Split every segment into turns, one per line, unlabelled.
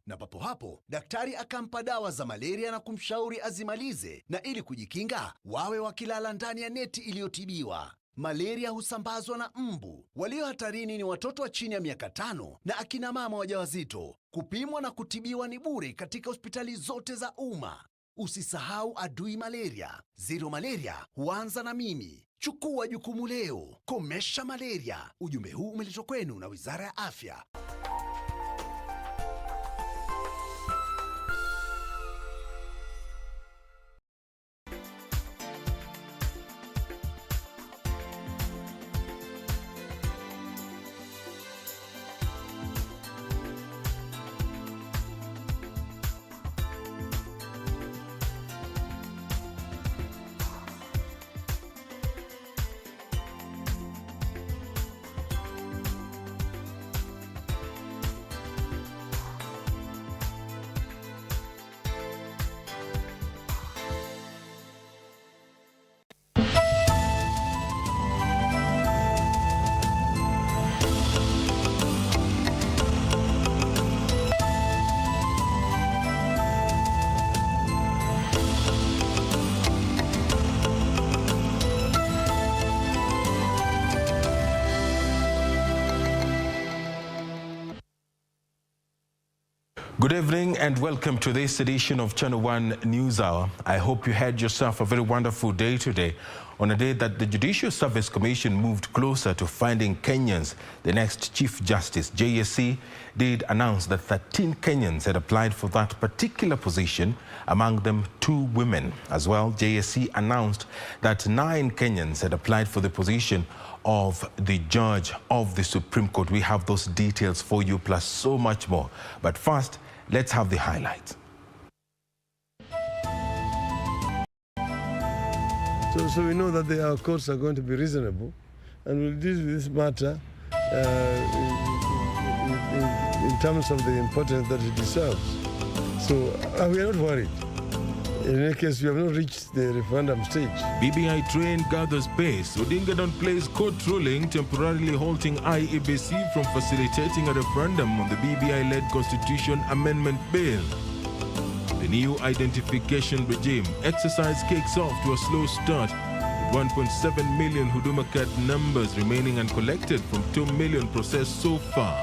Na papo hapo daktari akampa dawa za malaria na kumshauri azimalize, na ili kujikinga wawe wakilala ndani ya neti iliyotibiwa. Malaria husambazwa na mbu. Walio hatarini ni watoto wa chini ya miaka 5 na akina mama wajawazito. Kupimwa na kutibiwa ni bure katika hospitali zote za umma. Usisahau adui malaria. Zero malaria huanza na mimi. Chukua jukumu leo. Komesha malaria. Ujumbe huu umeletwa kwenu na Wizara ya Afya.
Good evening and welcome to this edition of Channel 1 News Hour. I hope you had yourself a very wonderful day today, on a day that the Judicial Service Commission moved closer to finding Kenyans the next Chief Justice. JSC did announce that 13 Kenyans had applied for that particular position, among them 2 women. As well, JSC announced that 9 Kenyans had applied for the position of the Judge of the Supreme Court. We have those details for you, plus so much more. But first, let's have the highlights.
So we know that our courts are going to be reasonable, and we'll deal with this matter in terms of the importance that it deserves. So we are not worried. In any case, we have not reached the referendum stage.
BBI train gathers pace. Odinga downplays court ruling temporarily halting IEBC from facilitating a referendum on the BBI-led Constitution Amendment Bill. The new identification regime exercise kicks off to a slow start, with 1.7 million Huduma card numbers remaining uncollected from 2 million processed so far.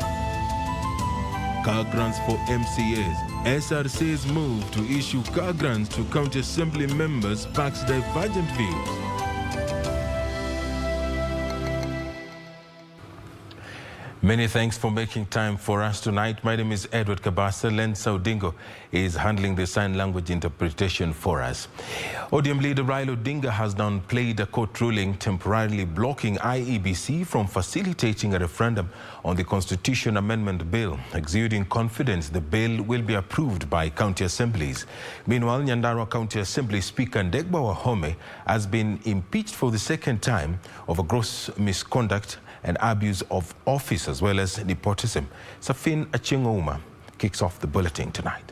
Car grants for MCAs. SRC's move to issue car grants to county assembly members backs divergent views. Many thanks for making time for us tonight. My name is Edward Kabasa. Len Saudingo is handling the sign language interpretation for us. ODM leader Raila Odinga has downplayed a court ruling temporarily blocking IEBC from facilitating a referendum on the Constitution Amendment Bill, exuding confidence the bill will be approved by county assemblies. Meanwhile, Nyandarua County Assembly Speaker Ndegba Wahome has been impeached for the second time over gross misconduct and abuse of office, as well as nepotism. Safin Achingouma kicks off the bulletin tonight.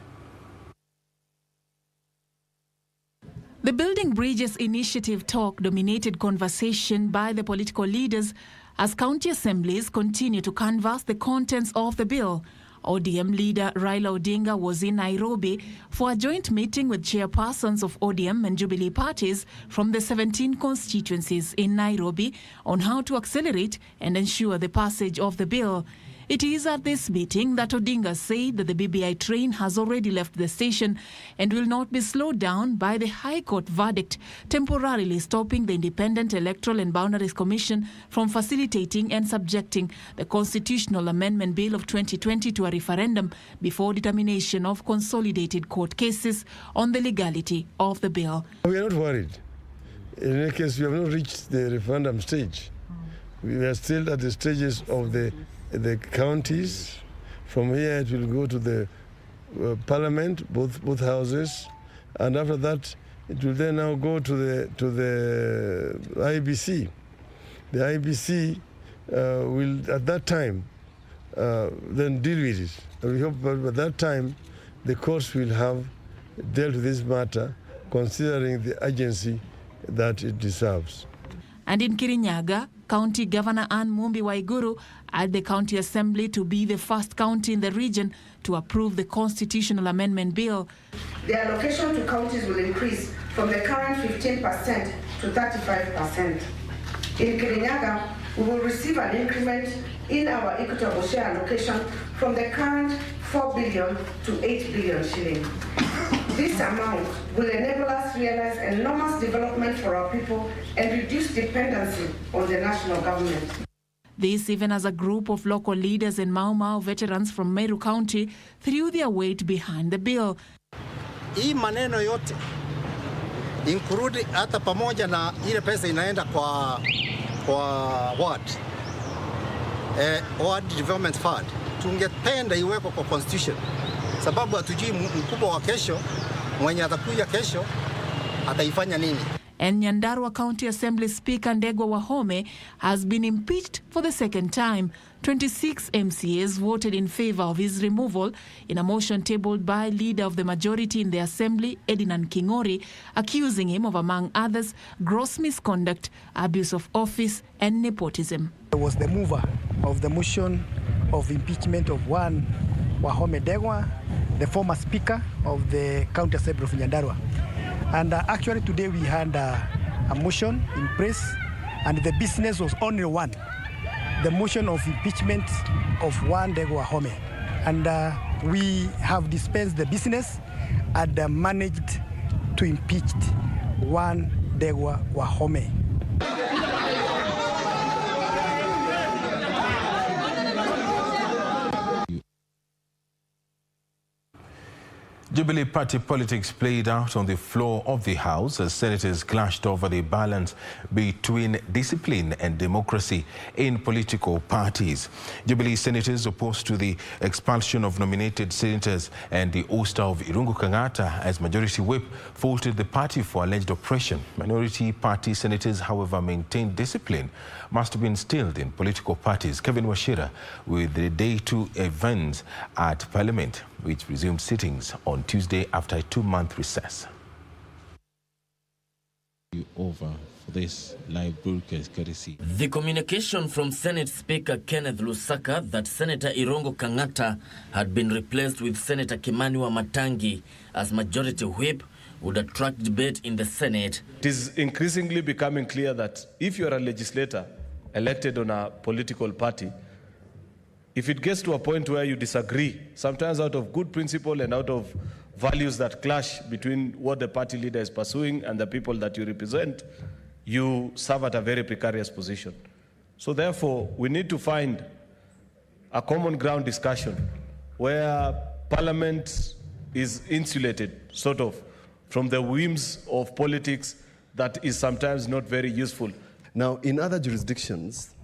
The Building Bridges Initiative talk dominated conversation by the political leaders as county assemblies continue to canvass the contents of the bill. ODM leader Raila Odinga was in Nairobi for a joint meeting with chairpersons of ODM and Jubilee parties from the 17 constituencies in Nairobi on how to accelerate and ensure the passage of the bill. It is at this meeting that Odinga said that the BBI train has already left the station and will not be slowed down by the High Court verdict temporarily stopping the Independent Electoral and Boundaries Commission from facilitating and subjecting the Constitutional Amendment Bill of 2020 to a referendum before determination of consolidated court cases on the legality of the bill.
We are not worried. In any case, we have not reached the referendum stage. We are still at the stages of the counties. From here it will go to the Parliament, both houses, and after that it will then now go to the IBC. The IBC will at that time then deal with it. And we hope by that time the courts will have dealt with this matter, considering the urgency that it deserves.
And in Kirinyaga, County Governor Ann Mumbi Waiguru urged the County Assembly to be the first county in the region to approve the constitutional amendment bill.
The allocation to counties will increase from the current 15% to 35%. In Kirinyaga, we will receive an increment in our equitable share allocation from the current 4 billion to 8 billion shilling. This amount will enable us to realize enormous development for our people and reduce dependency on the national government.
This even as a group of local leaders and Mau Mau veterans from Meru County threw their weight behind the bill.
Hii maneno yote include hata pamoja na ile pesa inaenda kwa ward development fund. Tungependa iweko kwa constitution. Sababu hatujui mkubwa wa kesho mwenye atakuja kesho ataifanya nini.
And Nyandarua County Assembly Speaker Ndegwa Wahome has been impeached for the second time. 26 MCAs voted in favor of his removal in a motion tabled by leader of the majority in the Assembly, Edinan Kingori, accusing him of, among others, gross misconduct, abuse of office and nepotism.
I was the mover of the motion of impeachment of one Wahome Ndegwa, the former Speaker of the County Assembly of Nyandarua. And actually today we had a motion in press, and the business was only one, the motion of impeachment of one Ndegwa Wahome. And we have dispensed the business and managed to impeach one Ndegwa Wahome.
Jubilee Party politics played out on the floor of the House as senators clashed over the balance between discipline and democracy in political parties. Jubilee senators opposed to the expulsion of nominated senators and the ouster of Irungu Kang'ata as majority whip faulted the party for alleged oppression. Minority party senators, however, maintained discipline must have been instilled in political parties. Kevin Washira with the day 2 events at Parliament, which resumed sittings on Tuesday after a 2-month recess.
Over for this live broadcast courtesy.
The communication from Senate Speaker Kenneth Lusaka that Senator Irungu Kang'ata had been replaced with Senator Kimani Wamatangi as majority whip would attract debate in the Senate.
It is increasingly becoming clear that if you are a legislator elected on a political party, if it gets to a point where you disagree, sometimes out of good principle and out of values that clash between what the party leader is pursuing and the people that you represent, you serve at a very precarious position. So therefore, we need to find a common ground discussion where Parliament is insulated, sort of, from the whims of politics that is sometimes not very useful.
Now, in other jurisdictions,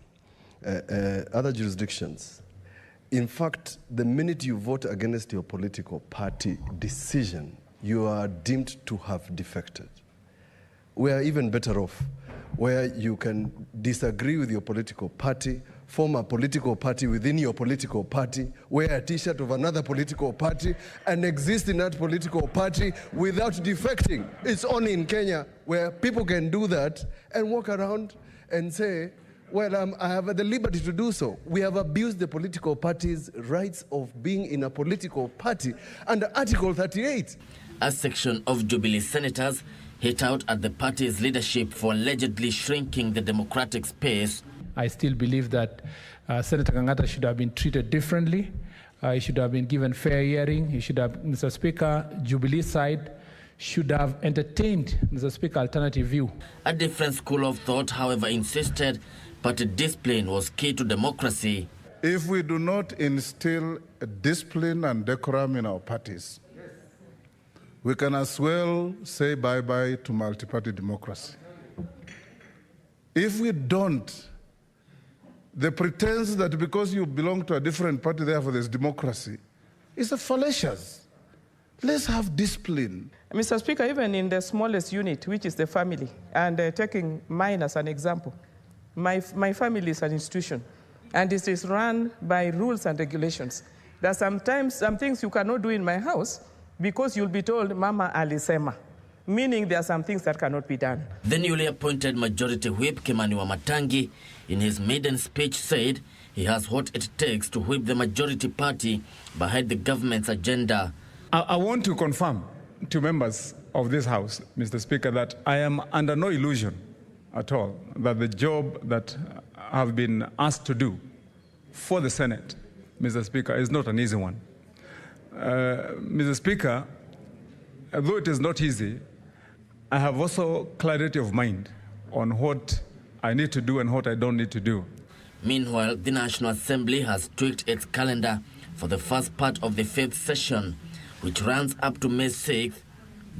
in fact, the minute you vote against your political party decision, you are deemed to have defected. We are even better off, where you can disagree with your political party, form a political party within your political party, wear a t-shirt of another political party, and exist in that political party without defecting. It's only in Kenya where people can do that and walk around and say, well, I have the liberty to do so. We have abused the political party's rights of being in a political party under Article 38.
A section of Jubilee senators hit out at the party's leadership for allegedly shrinking the democratic space.
I still believe that Senator Kang'ata should have been treated differently. He should have been given fair hearing. He should have, Mr. Speaker, Jubilee side should have entertained, Mr. Speaker, alternative view.
A different school of thought, however, insisted party discipline was key to democracy.
If we do not instill discipline and decorum in our parties, we can as well say bye-bye to multi-party democracy. If we don't, the pretense that because you belong to a different party, therefore there's democracy, is a fallacious. Let's have discipline.
Mr. Speaker, even in the smallest unit, which is the family, and taking mine as an example, my family is an institution, and it is run by rules and regulations. There are sometimes some things you cannot do in my house because you'll be told, Mama alisema. meaning there are some things that cannot be done.
The newly appointed Majority Whip Kimani Wamatangi, in his maiden speech, said he has what it takes to whip the majority party behind the government's agenda.
I want to confirm to members of this House, Mr. Speaker, that I am under no illusion at all that the job that I have been asked to do for the Senate, Mr. Speaker, is not an easy one. Mr. Speaker, although it is not easy, I have also clarity of mind on what I need to do and what I don't need to do.
Meanwhile, the National Assembly has tweaked its calendar for the first part of the 5th session, which runs up to May 6th.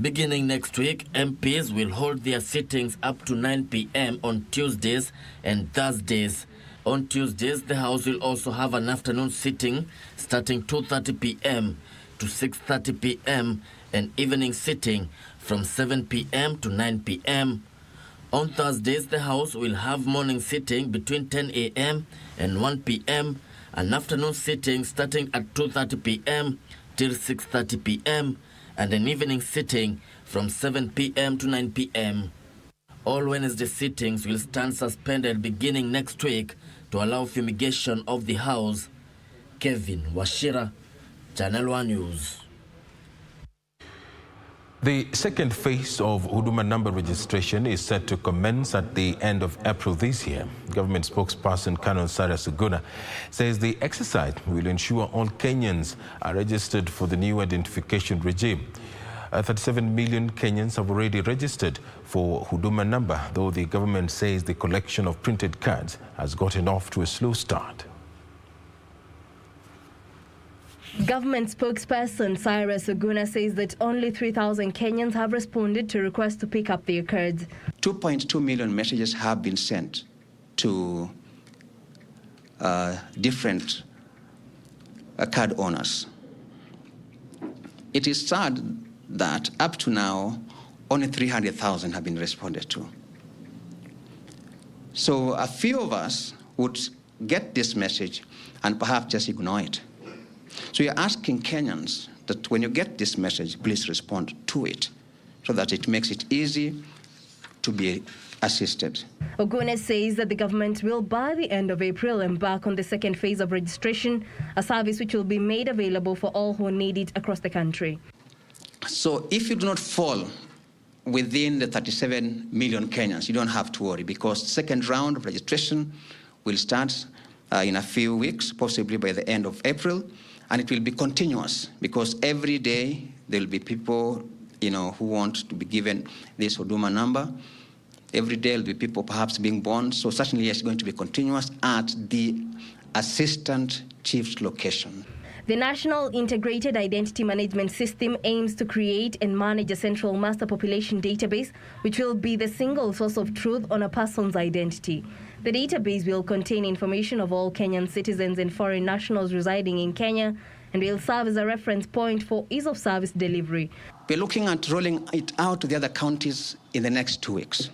Beginning next week, MPs will hold their sittings up to 9 p.m. on Tuesdays and Thursdays. On Tuesdays, the House will also have an afternoon sitting starting 2:30 p.m. to 6:30 p.m. and evening sitting from 7 p.m. to 9 p.m. On Thursdays, the House will have morning sitting between 10 a.m. and 1 p.m., an afternoon sitting starting at 2:30 p.m. till 6:30 p.m., and an evening sitting from 7 p.m. to 9 p.m. All Wednesday sittings will stand suspended beginning next week to allow fumigation of the House. Kevin Washira, Channel 1 News.
The second phase of Huduma number registration is set to commence at the end of April this year. Government spokesperson Canon Sarah Suguna says the exercise will ensure all Kenyans are registered for the new identification regime. 37 million Kenyans have already registered for Huduma number, though the government says the collection of printed cards has gotten off to a slow start.
Government spokesperson Cyrus Oguna says that only 3,000 Kenyans have responded to requests to pick up their cards.
2.2 million messages have been sent to different card owners. It is sad that up to now, only 300,000 have been responded to. So a few of us would get this message and perhaps just ignore it. So you're asking Kenyans that when you get this message, please respond to it so that it makes it easy to be assisted.
Oguna says that the government will, by the end of April, embark on the second phase of registration, a service which will be made available for all who need it across the country.
So if you do not fall within the 37 million Kenyans, you don't have to worry, because the second round of registration will start in a few weeks, possibly by the end of April, and it will be continuous, because every day there will be people, who want to be given this Huduma number. Every day there will be people perhaps being born, so certainly it's going to be continuous at the Assistant Chief's location.
The National Integrated Identity Management System aims to create and manage a central master population database, which will be the single source of truth on a person's identity. The database will contain information of all Kenyan citizens and foreign nationals residing in Kenya and will serve as a reference point for ease of service delivery.
We're looking at rolling it out to the other counties in the next 2 weeks.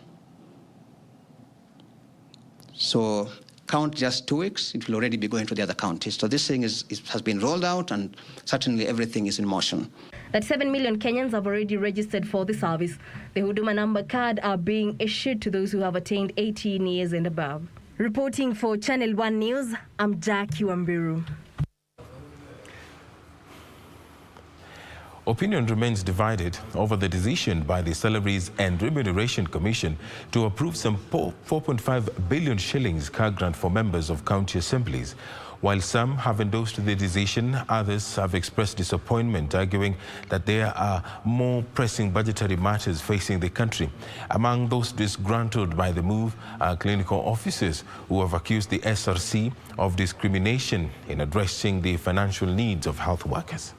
So count just 2 weeks, it will already be going to the other counties. So this thing has been rolled out, and certainly everything is in motion.
That 7 million Kenyans have already registered for the service. The Huduma number card are being issued to those who have attained 18 years and above. Reporting for Channel 1 News, I'm Jackie Wambiru.
Opinion remains divided over the decision by the Salaries and Remuneration Commission to approve some 4.5 billion shillings car grant for members of county assemblies. While some have endorsed the decision, others have expressed disappointment, arguing that there are more pressing budgetary matters facing the country. Among those disgruntled by the move are clinical officers who have accused the SRC of discrimination in addressing the financial needs of health workers.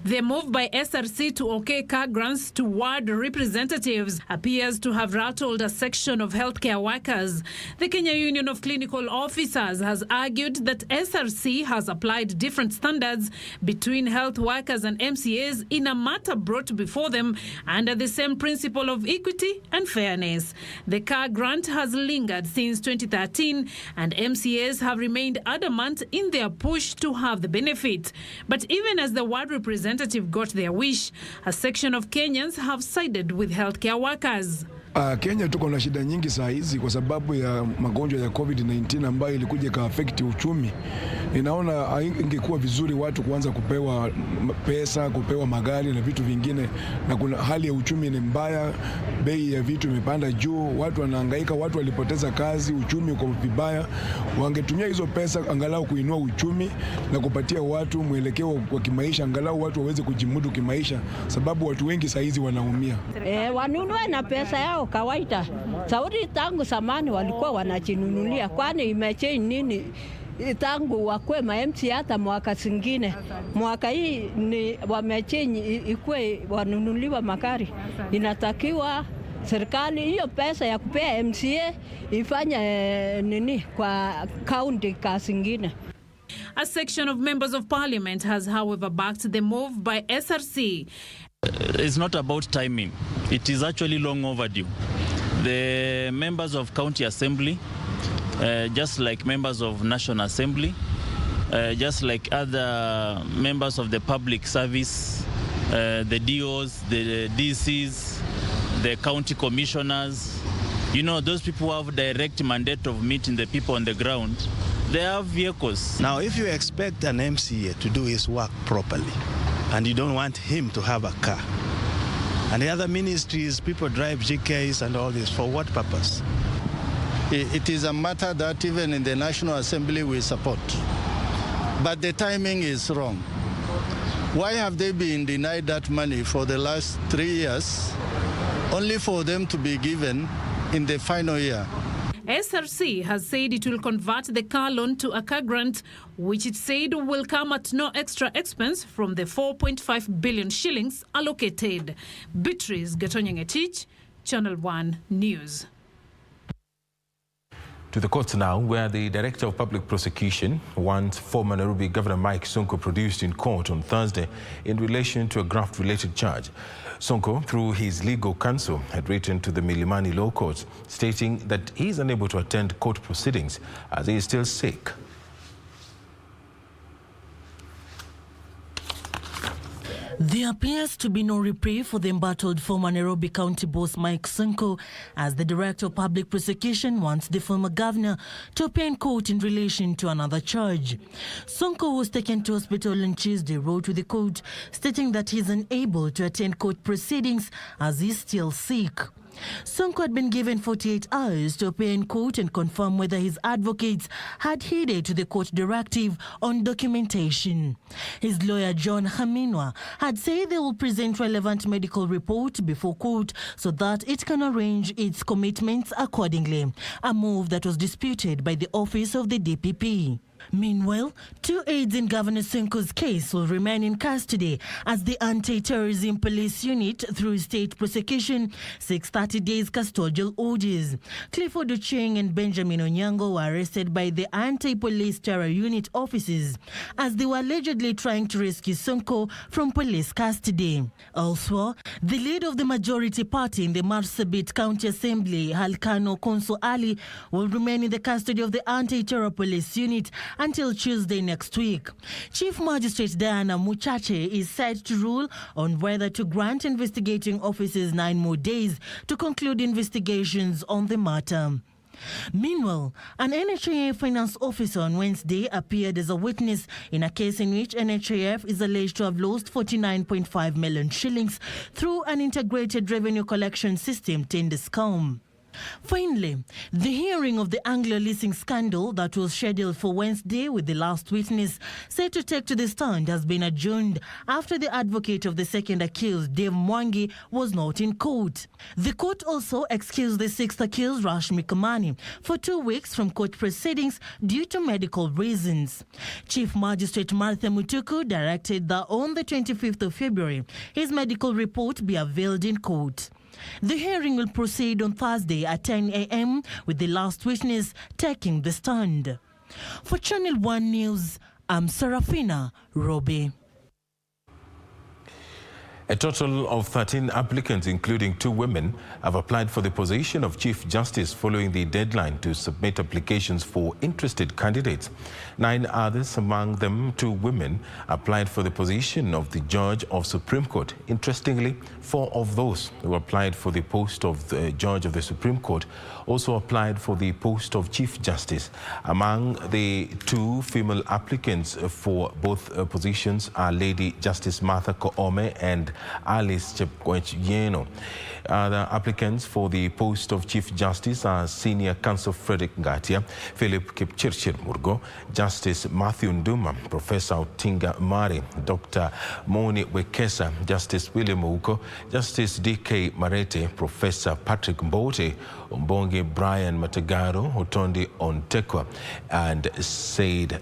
The move by SRC to okay car grants to ward representatives appears to have rattled a section of healthcare workers. The Kenya Union of Clinical Officers has argued that SRC has applied different standards between health workers and MCAs in a matter brought before them under the same principle of equity and fairness. The car grant has lingered since 2013, and MCAs have remained adamant in their push to have the benefit. But even as the ward representatives representative got their wish, a section of Kenyans have sided with healthcare workers.
Kenya tuko na shida nyingi saa hizi kwa sababu ya magonjwa ya COVID-19 ambayo ilikuja ka-affect uchumi. Ninaona ingekuwa vizuri watu kuanza kupewa pesa, kupewa magari na vitu vingine, na kuna hali ya uchumi ni mbaya, bei ya vitu imepanda juu, watu wanahangaika, watu walipoteza kazi, uchumi uko vibaya. Wangetumia hizo pesa angalau kuinua uchumi na kupatia watu mwelekeo wa kimaisha, angalau watu waweze kujimudu kimaisha, sababu watu wengi saa hizi wanaumia.
Wanunue na pesa yao kawaida. Saudi tangu zamani walikuwa wanajinunulia, kwani imechange nini tangu wakwe MCA hata mwaka zingine. Mwaka hii ni wamechange ikwe wanunuliwa magari. Inatakiwa serikali hiyo pesa ya kupea MCA ifanye nini kwa county kazi zingine.
A section of members of parliament has, however, backed the move by SRC.
It's not about timing. It is actually long overdue. The members of county assembly, just like members of National Assembly, just like other members of the public service, the DOs, the DCs, the county commissioners, you know, those people who have direct mandate of meeting the people on the ground, they have vehicles.
Now, if you expect an MCA to do his work properly, and you don't want him to have a car, and the other ministries, people drive GKs and all this, for what purpose?
It is a matter that even in the National Assembly we support. But the timing is wrong. Why have they been denied that money for the last 3 years, only for them to be given in the final year?
SRC has said it will convert the car loan to a car grant, which it said will come at no extra expense from the 4.5 billion shillings allocated. Beatrice Gatonyangetich, Channel 1 News.
To the courts now, where the Director of Public Prosecution wants former Nairobi Governor Mike Sonko produced in court on Thursday in relation to a graft-related charge. Sonko, through his legal counsel, had written to the Milimani Law Court stating that he is unable to attend court proceedings as he is still sick.
There appears to be no reprieve for the embattled former Nairobi County boss Mike Sonko, as the Director of Public Prosecution wants the former governor to appear in court in relation to another charge. Sonko was taken to hospital on Tuesday, wrote to the court, stating that he is unable to attend court proceedings as he is still sick. Sonko had been given 48 hours to appear in court and confirm whether his advocates had adhered to the court directive on documentation. His lawyer, John Haminwa, had said they will present relevant medical report before court so that it can arrange its commitments accordingly, a move that was disputed by the office of the DPP. Meanwhile, 2 aides in Governor Sonko's case will remain in custody as the Anti-Terrorism Police Unit, through state prosecution, seeks 30 days custodial orders. Clifford Ocheng and Benjamin Onyango were arrested by the Anti-Police Terror Unit officers as they were allegedly trying to rescue Sonko from police custody. Elsewhere, the leader of the majority party in the Marsabit County Assembly, Halkano Konso Ali, will remain in the custody of the Anti-Terror Police Unit until Tuesday next week. Chief Magistrate Diana Muchache is set to rule on whether to grant investigating officers 9 more days to conclude investigations on the matter. Meanwhile, an NHIF finance officer on Wednesday appeared as a witness in a case in which NHIF is alleged to have lost 49.5 million shillings through an integrated revenue collection system, Tendescom. Finally, the hearing of the Anglo leasing scandal that was scheduled for Wednesday with the last witness set to take to the stand has been adjourned after the advocate of the second accused, Dave Mwangi, was not in court. The court also excused the 6th accused, Rashmi Kamani, for 2 weeks from court proceedings due to medical reasons. Chief Magistrate Martha Mutuku directed that on the 25th of February, his medical report be availed in court. The hearing will proceed on Thursday at 10 a.m. with the last witness taking the stand. For Channel 1 News, I'm Serafina Robe.
A total of 13 applicants, including 2 women, have applied for the position of Chief Justice following the deadline to submit applications for interested candidates. 9 others, among them 2 women, applied for the position of the Judge of Supreme Court. Interestingly, 4 of those who applied for the post of the Judge of the Supreme Court also applied for the post of Chief Justice. Among the 2 female applicants for both positions are Lady Justice Martha Koome and Alice Chepkoech-Yeno. Other applicants for the post of Chief Justice are Senior Counsel Frederick Ngatia, Philip Kipchirchir Murgo, Justice Matthew Nduma, Professor Otinga Mari, Dr. Moni Wekesa, Justice William Ouko, Justice D.K. Marete, Professor Patrick Mbote, Ombonge Brian Matagaro, Otondi Ontekwa, and Said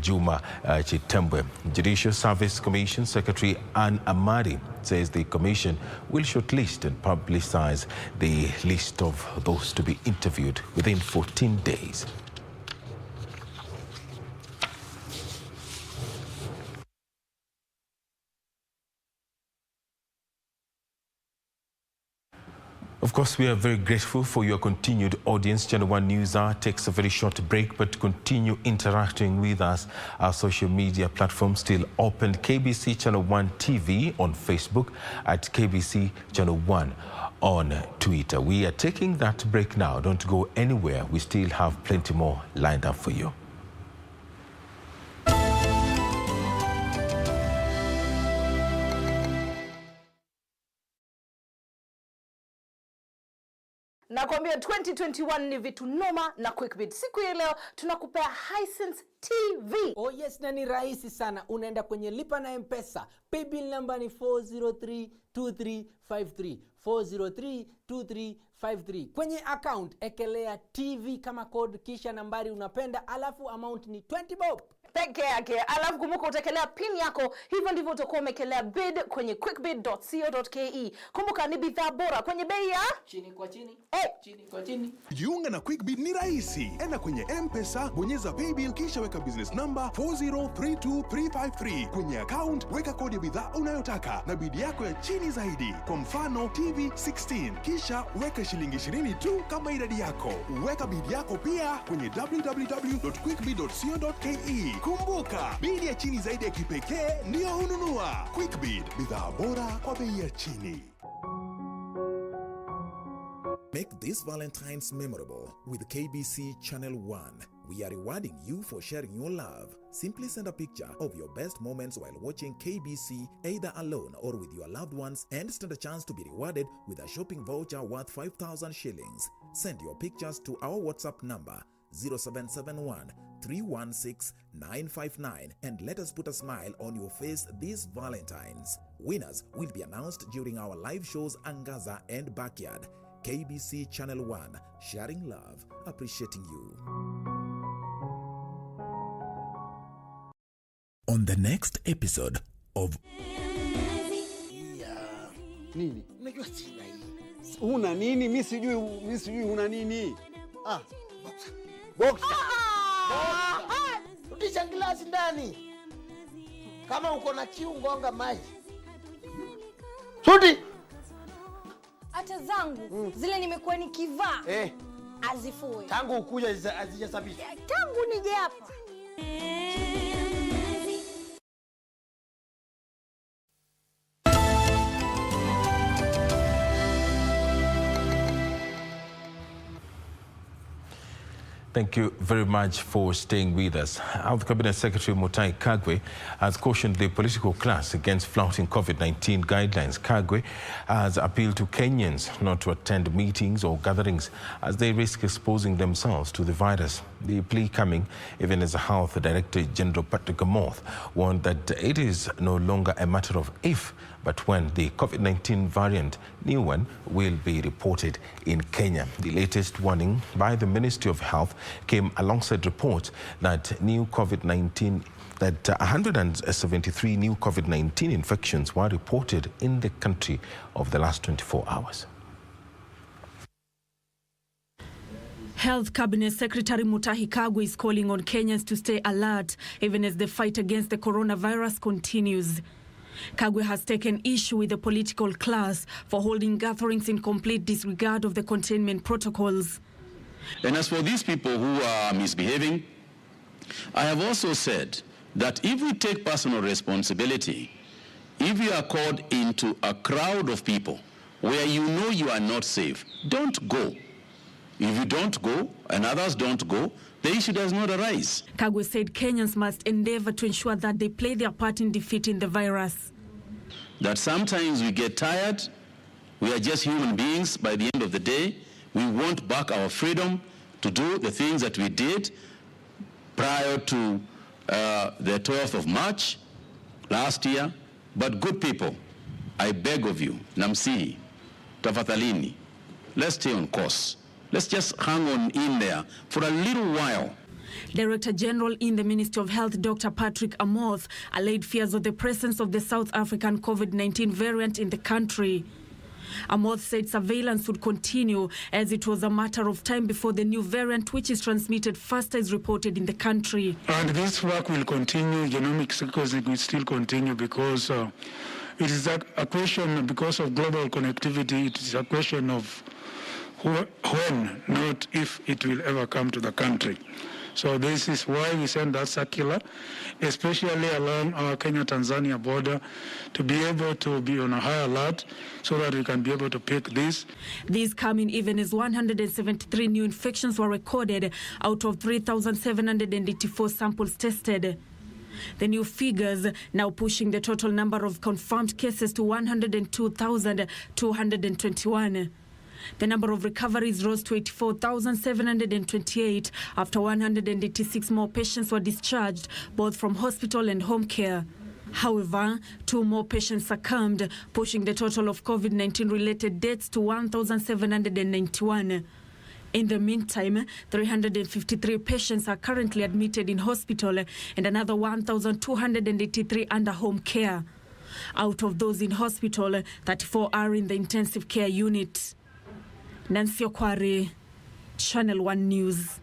Juma Chitembwe. Judicial Service Commission Secretary Ann Amadi says the commission will shortlist and publicize the list of those to be interviewed within 14 days. Of course, we are very grateful for your continued audience. Channel 1 News Hour takes a very short break, but continue interacting with us. Our social media platform still open. KBC Channel 1 TV on Facebook, at KBC Channel 1 on Twitter. We are taking that break now. Don't go anywhere. We still have plenty more lined up for you.
Nakwambia 2021 ni vitu noma na QuickBid. Siku ya leo tunakupea Hisense TV.
Oh yes, na ni rahisi sana. Unaenda kwenye lipa na M-Pesa. Paybill number ni 4032353. 4032353. Kwenye account ekelea TV kama code kisha nambari unapenda, alafu amount ni 20 bob.
Peke yake. Alafu kumbuka utakelea pin yako. Hivyo ndivyo utakuwa umekelea bid kwenye quickbid.co.ke. Kumbuka ni bidhaa bora kwenye bei ya
chini kwa chini.
Chini kwa chini.
Jiunga na QuickBid ni rahisi. Enda kwenye M-Pesa, bonyeza paybill kisha weka business number 4032353. Kwenye account weka kodi ya bidhaa unayotaka na bid yako ya chini zaidi. Kwa mfano TV 16. Kisha weka shilingi 20 tu kama idadi yako. Weka bid yako pia kwenye www.quickbid.co.ke. Kumbuka, bid ya chini zaidi ya kipekee ndio hununua. QuickBid, bidhaa bora kwa bei ya chini.
Make this Valentine's memorable with KBC Channel 1. We are rewarding you for sharing your love. Simply send a picture of your best moments while watching KBC, either alone or with your loved ones, and stand a chance to be rewarded with a shopping voucher worth 5,000 shillings. Send your pictures to our WhatsApp number 0771 316 959 and let us put a smile on your face this Valentine's. Winners will be announced during our live shows Angaza and Backyard. KBC Channel 1, sharing love, appreciating you. On the next episode of
Nini? Unajua sina hii. Una nini? Mimi sijui una nini. Boxer.
Rudisha glasi ndani. Kama uko na kiu ngonga maji. Rudi.
Hata zangu zile nimekuwa nikivaa azifue.
Tangu ukuja hazijasafishwa.
Tangu nije hapa.
Thank you very much for staying with us. Our Cabinet Secretary Mutahi Kagwe has cautioned the political class against flouting COVID-19 guidelines. Kagwe has appealed to Kenyans not to attend meetings or gatherings as they risk exposing themselves to the virus. The plea coming even as Health Director General Patrick Amoth warned that it is no longer a matter of if, but when the COVID-19 variant, new one, will be reported in Kenya. The latest warning by the Ministry of Health came alongside reports that 173 new COVID-19 infections were reported in the country over the last 24 hours.
Health Cabinet Secretary Mutahi Kagwe is calling on Kenyans to stay alert even as the fight against the coronavirus continues. Kagwe has taken issue with the political class for holding gatherings in complete disregard of the containment protocols.
And as for these people who are misbehaving, I have also said that if we take personal responsibility, if you are called into a crowd of people where you know you are not safe, don't go. If you don't go and others don't go, the issue does not arise.
Kagwe said Kenyans must endeavor to ensure that they play their part in defeating the virus.
That sometimes we get tired, we are just human beings. By the end of the day, we want back our freedom to do the things that we did prior to the 12th of March last year. But good people, I beg of you, Namsihi, Tafadhalini, let's stay on course. Let's just hang on in there for a little while.
Director General in the Ministry of Health, Dr. Patrick Amoth, allayed fears of the presence of the South African COVID-19 variant in the country. Amoth said surveillance would continue as it was a matter of time before the new variant, which is transmitted faster, is reported in the country.
And this work will continue, genomic sequencing will still continue because it is a question, because of global connectivity, it is a question of when, not if it will ever come to the country. So this is why we send that circular, especially along our Kenya-Tanzania border, to be able to be on a high alert so that we can be able to pick this.
These come in even as 173 new infections were recorded out of 3,784 samples tested. The new figures now pushing the total number of confirmed cases to 102,221. The number of recoveries rose to 84,728 after 186 more patients were discharged, both from hospital and home care. However, 2 more patients succumbed, pushing the total of COVID-19 related deaths to 1,791. In the meantime, 353 patients are currently admitted in hospital and another 1,283 under home care. Out of those in hospital, 34 are in the intensive care unit. Nancy Okware, Channel 1 News.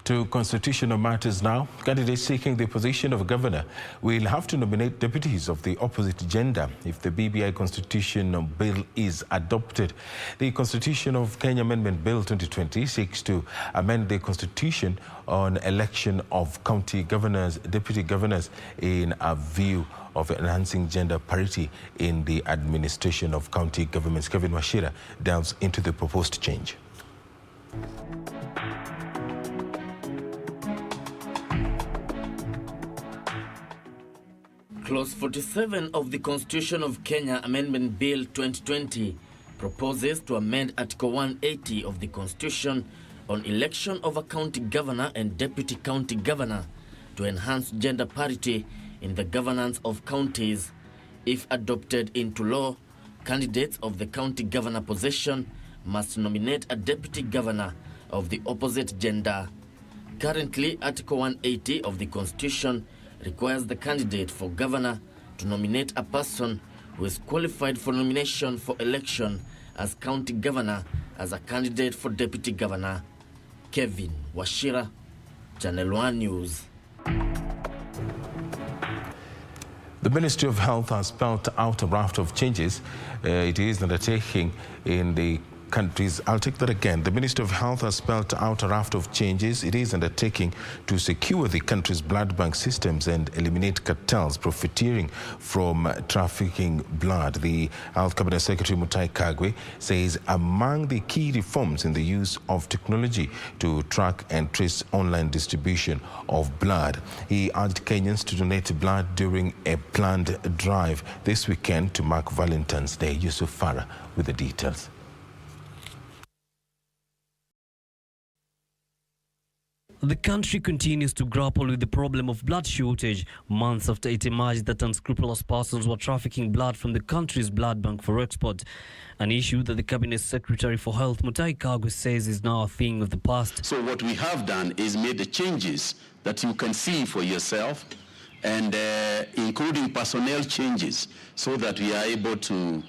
To constitutional matters now, candidates seeking the position of governor will have to nominate deputies of the opposite gender if the BBI Constitution Bill is adopted. The Constitution of Kenya Amendment Bill 2020 seeks to amend the Constitution on election of county governors, deputy governors, in a view of enhancing gender parity in the administration of county governments. Kevin Washira delves into the proposed change.
Clause 47 of the Constitution of Kenya Amendment Bill 2020 proposes to amend Article 180 of the Constitution on election of a county governor and deputy county governor to enhance gender parity in the governance of counties. If adopted into law, candidates of the county governor position must nominate a deputy governor of the opposite gender. Currently, Article 180 of the Constitution requires the candidate for governor to nominate a person who is qualified for nomination for election as county governor as a candidate for deputy governor. Kevin Washira, Channel 1 News.
The Ministry of Health has spelled out a raft of changes it is undertaking in the countries. I'll take that again. The Ministry of Health has spelled out a raft of changes it is undertaking to secure the country's blood bank systems and eliminate cartels profiteering from trafficking blood. The Health Cabinet Secretary Mutahi Kagwe says among the key reforms in the use of technology to track and trace online distribution of blood. He urged Kenyans to donate blood during a planned drive this weekend to mark Valentine's Day. Yusuf Farah with the details.
The country continues to grapple with the problem of blood shortage months after it emerged that unscrupulous persons were trafficking blood from the country's blood bank for export, an issue that the Cabinet Secretary for Health, Mutahi Kagwe, says is now a thing of the past.
So what we have done is made the changes that you can see for yourself, and including personnel changes, so that we are able to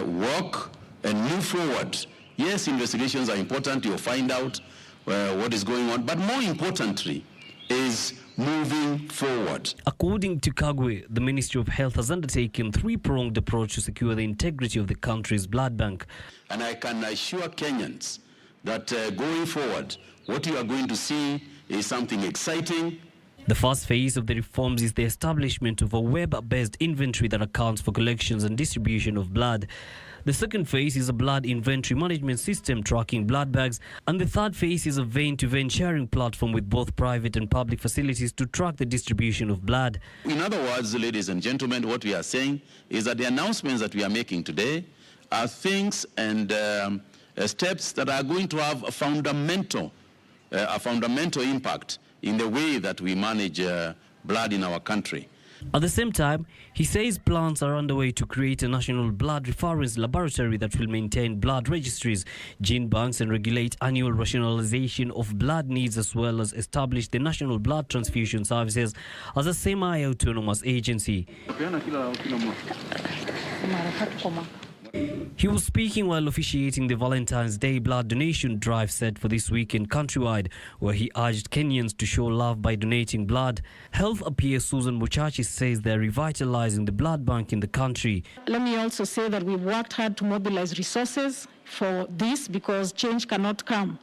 work and move forward. Yes, investigations are important. You'll find out what is going on. But more importantly is moving forward.
According to Kagwe, the Ministry of Health has undertaken a three-pronged approach to secure the integrity of the country's blood bank.
And I can assure Kenyans that going forward, what you are going to see is something exciting.
The first phase of the reforms is the establishment of a web-based inventory that accounts for collections and distribution of blood. The second phase is a blood inventory management system tracking blood bags. And the third phase is a vein-to-vein sharing platform with both private and public facilities to track the distribution of blood.
In other words, ladies and gentlemen, what we are saying is that the announcements that we are making today are things and steps that are going to have a fundamental impact in the way that we manage blood in our country.
At the same time, he says plans are underway to create a national blood reference laboratory that will maintain blood registries, gene banks, and regulate annual rationalization of blood needs, as well as establish the National Blood Transfusion Services as a semi-autonomous agency. He was speaking while officiating the Valentine's Day blood donation drive set for this weekend countrywide, where he urged Kenyans to show love by donating blood. Health appear Susan Muchachi says they're revitalizing the blood bank in the country.
Let me also say that we've worked hard to mobilize resources for this, because change cannot come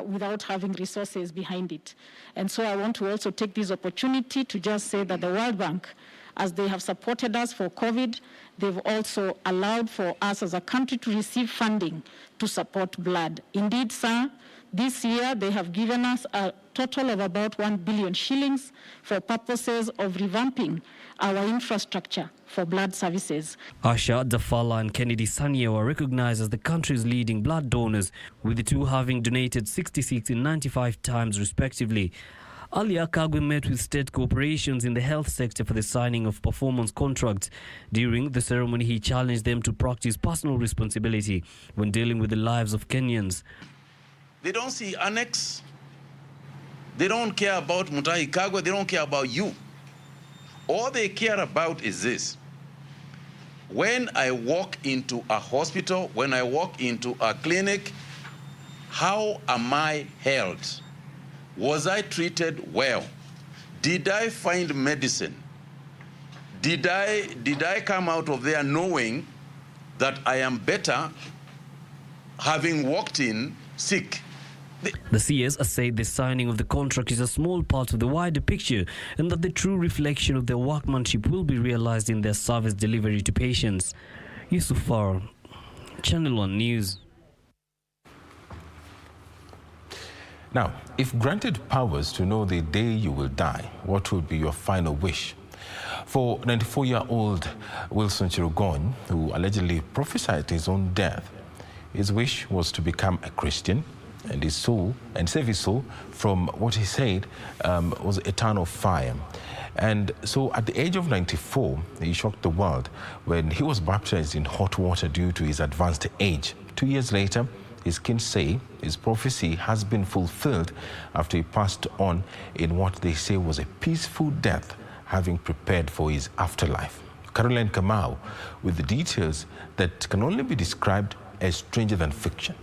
without having resources behind it. And so I want to also take this opportunity to just say that the World Bank, as they have supported us for COVID, they've also allowed for us as a country to receive funding to support blood. Indeed, sir, this year they have given us a total of about 1 billion shillings for purposes of revamping our infrastructure for blood services.
Asha Dafala and Kennedy Sania were recognized as the country's leading blood donors, with the two having donated 66 and 95 times respectively. Earlier, Kagwe met with state corporations in the health sector for the signing of performance contracts. During the ceremony, he challenged them to practice personal responsibility when dealing with the lives of Kenyans.
They don't see annex. They don't care about Mutahi Kagwe. They don't care about you. All they care about is this. When I walk into a hospital, when I walk into a clinic, how am I held? Was I treated well? Did I find medicine? Did I come out of there knowing that I am better having walked in sick?
The CS has said the signing of the contract is a small part of the wider picture, and that the true reflection of their workmanship will be realized in their service delivery to patients. Yusuf Farr, Channel 1 News.
Now, if granted powers to know the day you will die, what would be your final wish? For 94-year-old Wilson Chirugon, who allegedly prophesied his own death, his wish was to become a Christian and save his soul from what he said was eternal fire. And so at the age of 94, he shocked the world when he was baptized in hot water due to his advanced age. 2 years later, his kin say his prophecy has been fulfilled after he passed on in what they say was a peaceful death, having prepared for his afterlife. Caroline Kamau with the details that can only be described as stranger than fiction.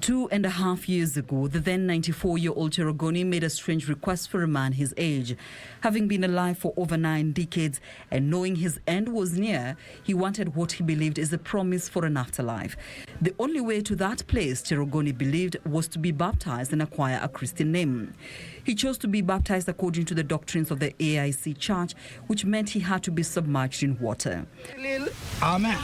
2.5 years ago, the then 94-year-old Cherogoni made a strange request for a man his age. Having been alive for over 9 decades and knowing his end was near, he wanted what he believed is a promise for an afterlife. The only way to that place, Cherogoni believed, was to be baptized and acquire a Christian name. He chose to be baptized according to the doctrines of the AIC Church, which meant he had to be submerged in water. Amen.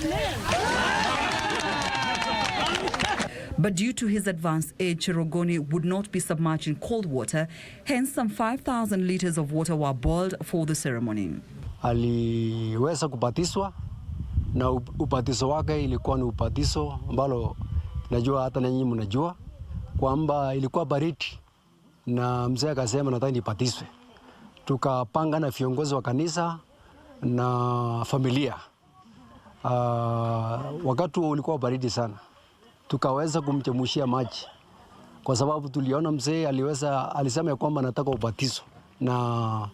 But due to his advanced age, Cherogoni would not be submerged in cold water. Hence, some 5,000 liters of water were boiled for the ceremony.
Aliweza kubatizwa na ubatizo wake ilikuwa ni ubatizo ambalo najua hata nyinyi mnajua kwamba ilikuwa baridi, na mzee akasema nataka nibatizwe. Tukapanga na viongozi wa kanisa na familia. Wakati ulikuwa baridi sana, tukaweza kumchemushia maji kwa sababu tuliona mzee alisema ya kwamba anataka ubatizo, na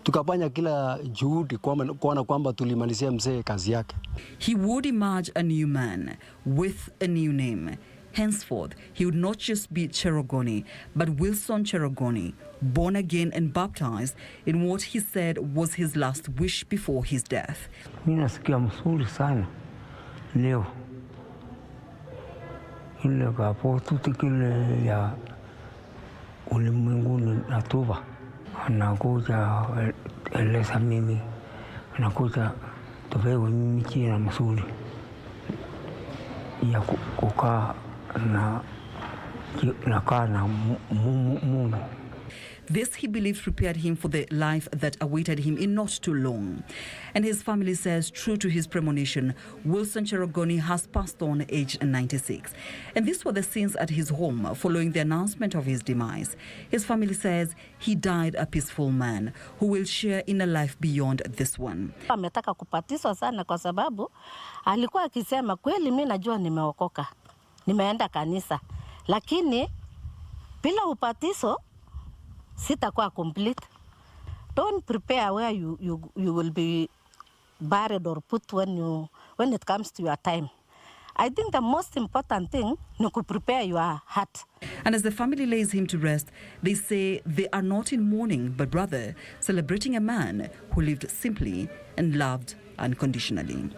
tukafanya kila juhudi kuona kwamba tulimalizia mzee kazi yake.
He would emerge a new man with a new name. Henceforth, he would not just be Cherogoni, but Wilson Cherogoni, born again and baptized in what he said was his last wish before his death.
Mimi nasikia mzuri sana leo. Ile kapo tutikile ya ulimwenguni natuba. Anakuja eleza mimi. Anakuja tupewe mimi china mzuri. Ya kukaa na Mungu.
This, he believes, prepared him for the life that awaited him in not too long. And his family says, true to his premonition, Wilson Cherogoni has passed on, aged 96. And these were the scenes at his home following the announcement of his demise. His family says he died a peaceful man who will share in a life beyond this one.
Ametaka kupatiswa sana kwa sababu alikuwa akisema kweli mimi najua nimeokoka. Nimeenda kanisa. Lakini bila upatiso sitakuwa complete. Don't prepare where you will be buried or put when it comes to your time. I think the most important thing is to prepare your heart.
And as the family lays him to rest, they say they are not in mourning, but rather celebrating a man who lived simply and loved unconditionally.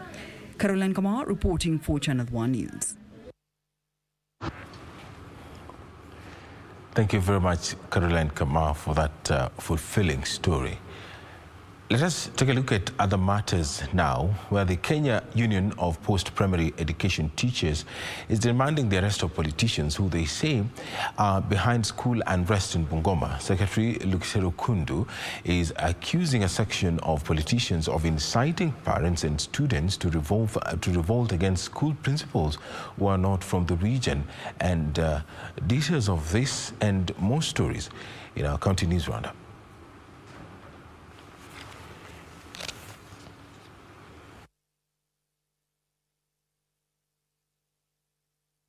Caroline Kamar reporting for Channel 1 News.
Thank you very much, Caroline Kamar, for that fulfilling story. Let us take a look at other matters now, where the Kenya Union of Post-Primary Education Teachers is demanding the arrest of politicians who they say are behind school unrest in Bungoma. Secretary Luxero Kundu is accusing a section of politicians of inciting parents and students to revolt against school principals who are not from the region. And details of this and more stories in our County News Roundup.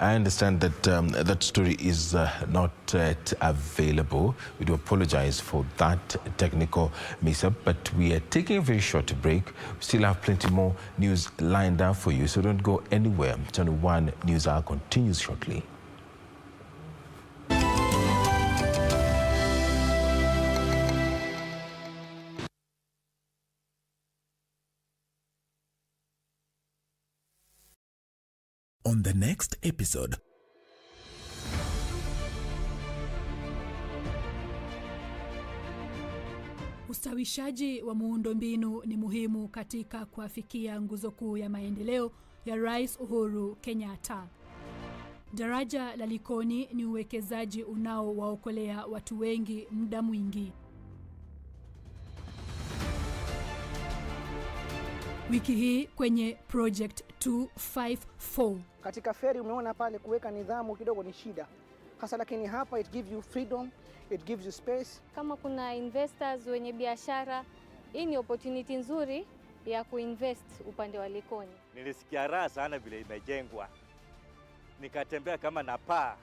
I understand that that story is not yet available. We do apologize for that technical mishap, but we are taking a very short break. We still have plenty more news lined up for you, so don't go anywhere. Channel 1 News Hour continues shortly.
On the next episode.
Ustawishaji wa muundombinu ni muhimu katika kuafikia nguzo kuu ya maendeleo ya Rais Uhuru Kenyatta. Daraja la Likoni ni uwekezaji unaowaokolea watu wengi muda mwingi. Wiki hii kwenye Project 254.
Katika feri umeona pale kuweka nidhamu kidogo ni shida. Hasa lakini hapa it gives you freedom, it gives you space.
Kama kuna investors wenye biashara, hii ni opportunity nzuri ya kuinvest upande wa Likoni.
Nilisikia raha sana vile imejengwa. Nikatembea kama na paa.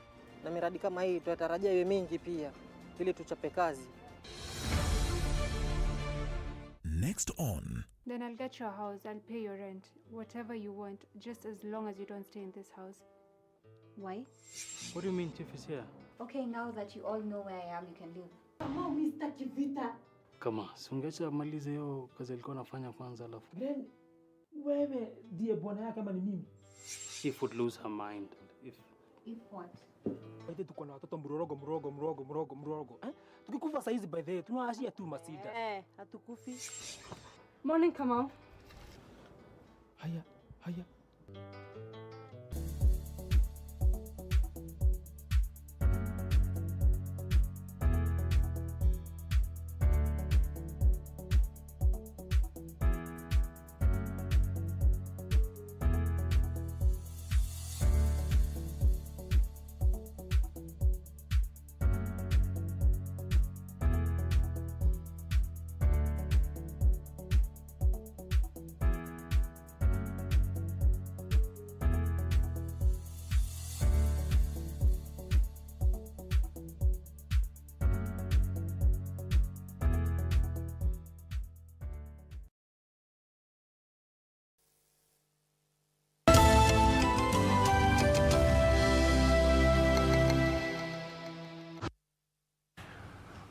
Na miradi kama hii tunatarajia iwe mingi pia ili tuchape kazi.
Next on.
Then I'll get your house, I'll pay your rent, whatever you want, just as long as you don't stay in this house.
Why?
What do you mean, Chief is here?
Okay, now that you all know where I am, you can leave.
Kama Mr. Kivita.
Kama, sungecha malize hiyo kazi alikuwa anafanya kwanza alafu.
Then wewe ndiye bwana yake ama ni mimi?
If would lose her mind.
If what?
Baadhi tuko na watoto mrogo. Tukikufa saa hizi baadhi tunaashia tu masida.
Hatukufi.
Morning, Kamal.
Haya.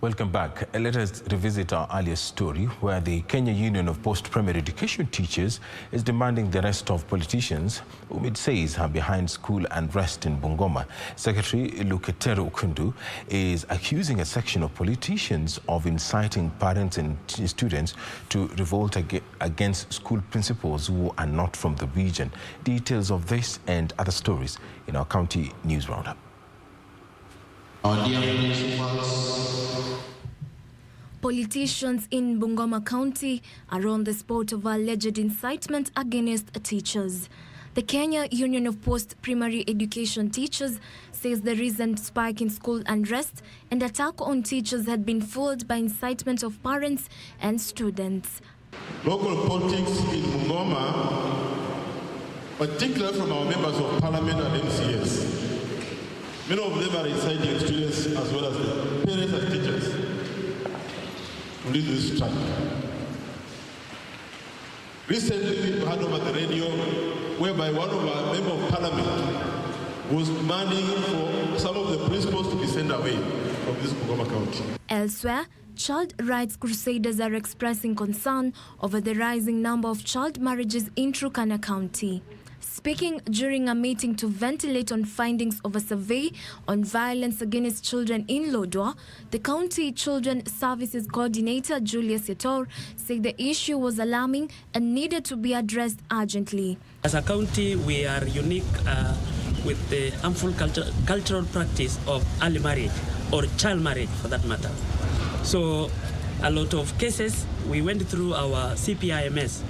Welcome back. Let us revisit our earlier story where the Kenya Union of Post-Primary Education Teachers is demanding the arrest of politicians whom it says are behind school unrest in Bungoma. Secretary Luketero Ukundu is accusing a section of politicians of inciting parents and students to revolt against school principals who are not from the region. Details of this and other stories in our county news roundup.
Our dear principals.
Politicians in Bungoma County are on the spot of alleged incitement against teachers. The Kenya Union of Post-Primary Education Teachers says the recent spike in school unrest and attack on teachers had been fueled by incitement of parents and students.
Local politics in Bungoma, particularly from our members of Parliament and MCAs, many of them are inciting students as well as the parents and teachers to lead this strike. Recently, we heard over the radio whereby one of our members of Parliament was demanding for some of the principals to be sent away from this Bungoma County.
Elsewhere, child rights crusaders are expressing concern over the rising number of child marriages in Turkana County. Speaking during a meeting to ventilate on findings of a survey on violence against children in Lodwar, the County Children Services Coordinator Julius Yetor said the issue was alarming and needed to be addressed urgently.
As a county, we are unique with the harmful cultural practice of early marriage or child marriage for that matter. So a lot of cases, we went through our CPIMS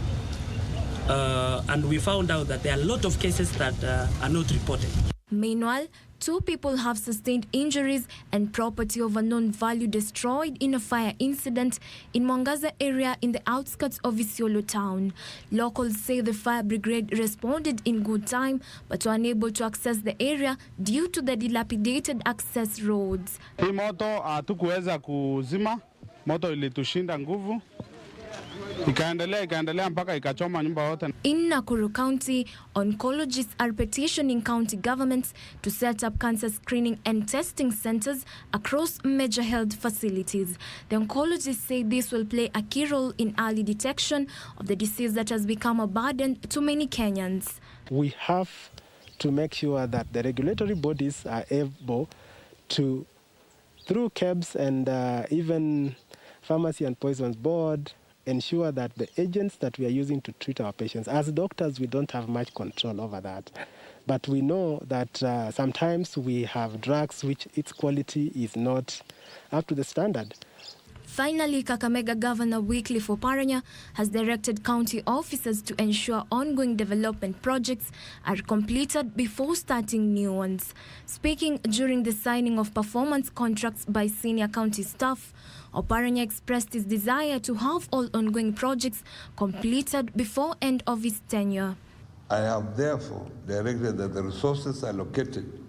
and we found out that there are a lot of cases that are not reported.
Meanwhile, 2 people have sustained injuries and property of unknown value destroyed in a fire incident in Mwangaza area in the outskirts of Isiolo town. Locals say the fire brigade responded in good time but were unable to access the area due to the dilapidated access roads.
Hii moto hatukuweza kuzima, moto ilitushinda nguvu. Ikaendelea mpaka ikachoma nyumba yote.
In Nakuru County, oncologists are petitioning county governments to set up cancer screening and testing centers across major health facilities. The oncologists say this will play a key role in early detection of the disease that has become a burden to many Kenyans.
We have to make sure that the regulatory bodies are able to, through KEBS and even Pharmacy and Poisons Board, ensure that the agents that we are using to treat our patients, as doctors, we don't have much control over that. But we know that sometimes we have drugs which its quality is not up to the standard.
Finally, Kakamega Governor Wycliffe Oparanya has directed county officers to ensure ongoing development projects are completed before starting new ones. Speaking during the signing of performance contracts by senior county staff, Oparanya expressed his desire to have all ongoing projects completed before end of his tenure.
I have therefore directed that the resources allocated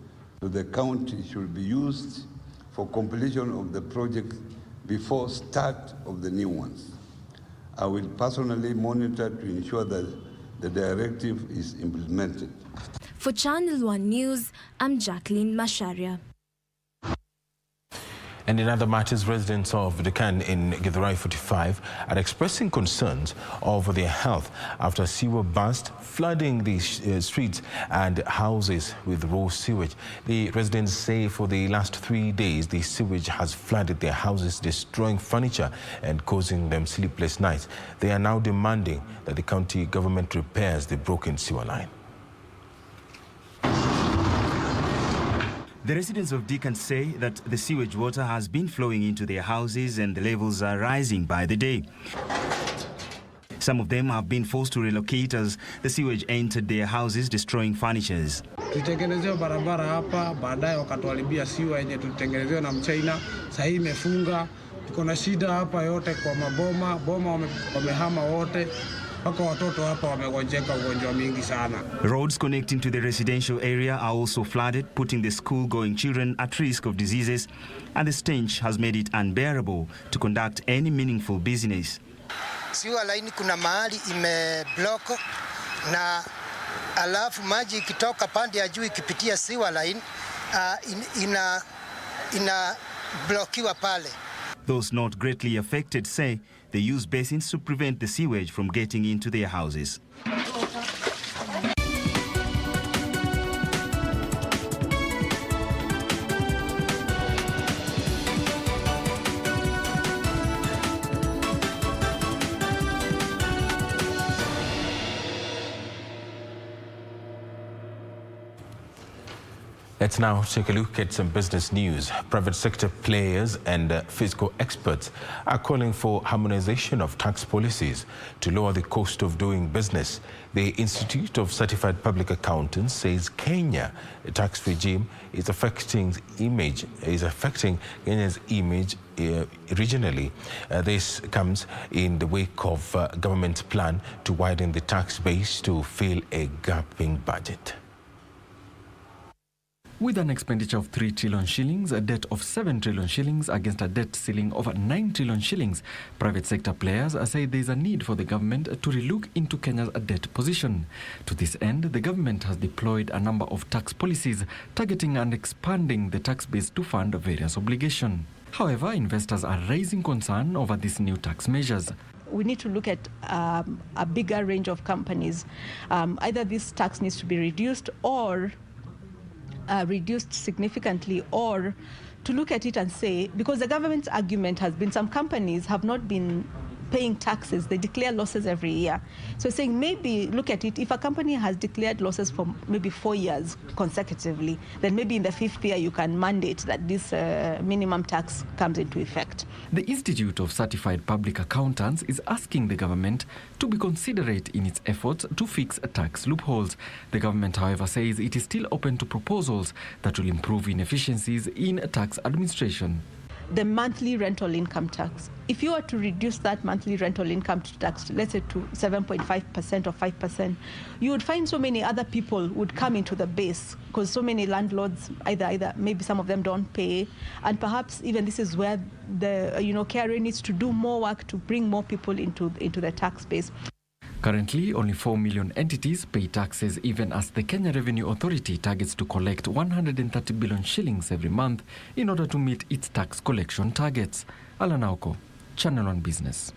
to the county should be used for completion of the project before start of the new ones. I will personally monitor to ensure that the directive is implemented.
For Channel 1 News, I'm Jacqueline Masharia.
And in other matters, residents of Dekan in Githurai 45 are expressing concerns over their health after a sewer burst, flooding the streets and houses with raw sewage. The residents say for the last 3 days, the sewage has flooded their houses, destroying furniture and causing them sleepless nights. They are now demanding that the county government repairs the broken sewer line.
The residents of Dekan say that the sewage water has been flowing into their houses and the levels are rising by the day. Some of them have been forced to relocate as the sewage entered their houses, destroying furnitures.
Tulitengenezewa barabara hapa, baadaye wakatuharibia siwa yenye tulitengenezewa na Mchina, sasa hii imefunga. Tuko na shida hapa yote kwa boma wamehama wote.
Roads connecting to the residential area are also flooded, putting the school-going children at risk of diseases, and the stench has made it unbearable to conduct any meaningful business.
Siwa line kuna mahali imeblock na alafu maji ikitoka pande ya juu ikipitia siwa line ina blokiwa pale.
Those not greatly affected say they use basins to prevent the sewage from getting into their houses.
Let's now take a look at some business news. Private sector players and fiscal experts are calling for harmonization of tax policies to lower the cost of doing business. The Institute of Certified Public Accountants says Kenya tax regime is affecting Kenya's image regionally. This comes in the wake of government's plan to widen the tax base to fill a gaping budget.
With an expenditure of 3 trillion shillings, a debt of 7 trillion shillings against a debt ceiling of 9 trillion shillings, private sector players say there is a need for the government to relook into Kenya's debt position. To this end, the government has deployed a number of tax policies targeting and expanding the tax base to fund various obligations. However, investors are raising concern over these new tax measures.
We need to look at a bigger range of companies. Either this tax needs to be reduced or reduced significantly, or to look at it and say, because the government's argument has been some companies have not been paying taxes, they declare losses every year. So saying maybe look at it, if a company has declared losses for maybe 4 years consecutively, then maybe in the 5th year you can mandate that this minimum tax comes into effect.
The Institute of Certified Public Accountants is asking the government to be considerate in its efforts to fix tax loopholes. The government, however, says it is still open to proposals that will improve inefficiencies in tax administration.
The monthly rental income tax. If you were to reduce that monthly rental income tax, let's say to 7.5% or 5%, you would find so many other people would come into the base, because so many landlords, either maybe some of them don't pay, and perhaps even this is where the KRA needs to do more work to bring more people into the tax base.
Currently, only 4 million entities pay taxes, even as the Kenya Revenue Authority targets to collect 130 billion shillings every month in order to meet its tax collection targets. Alan Auko, Channel 1 Business.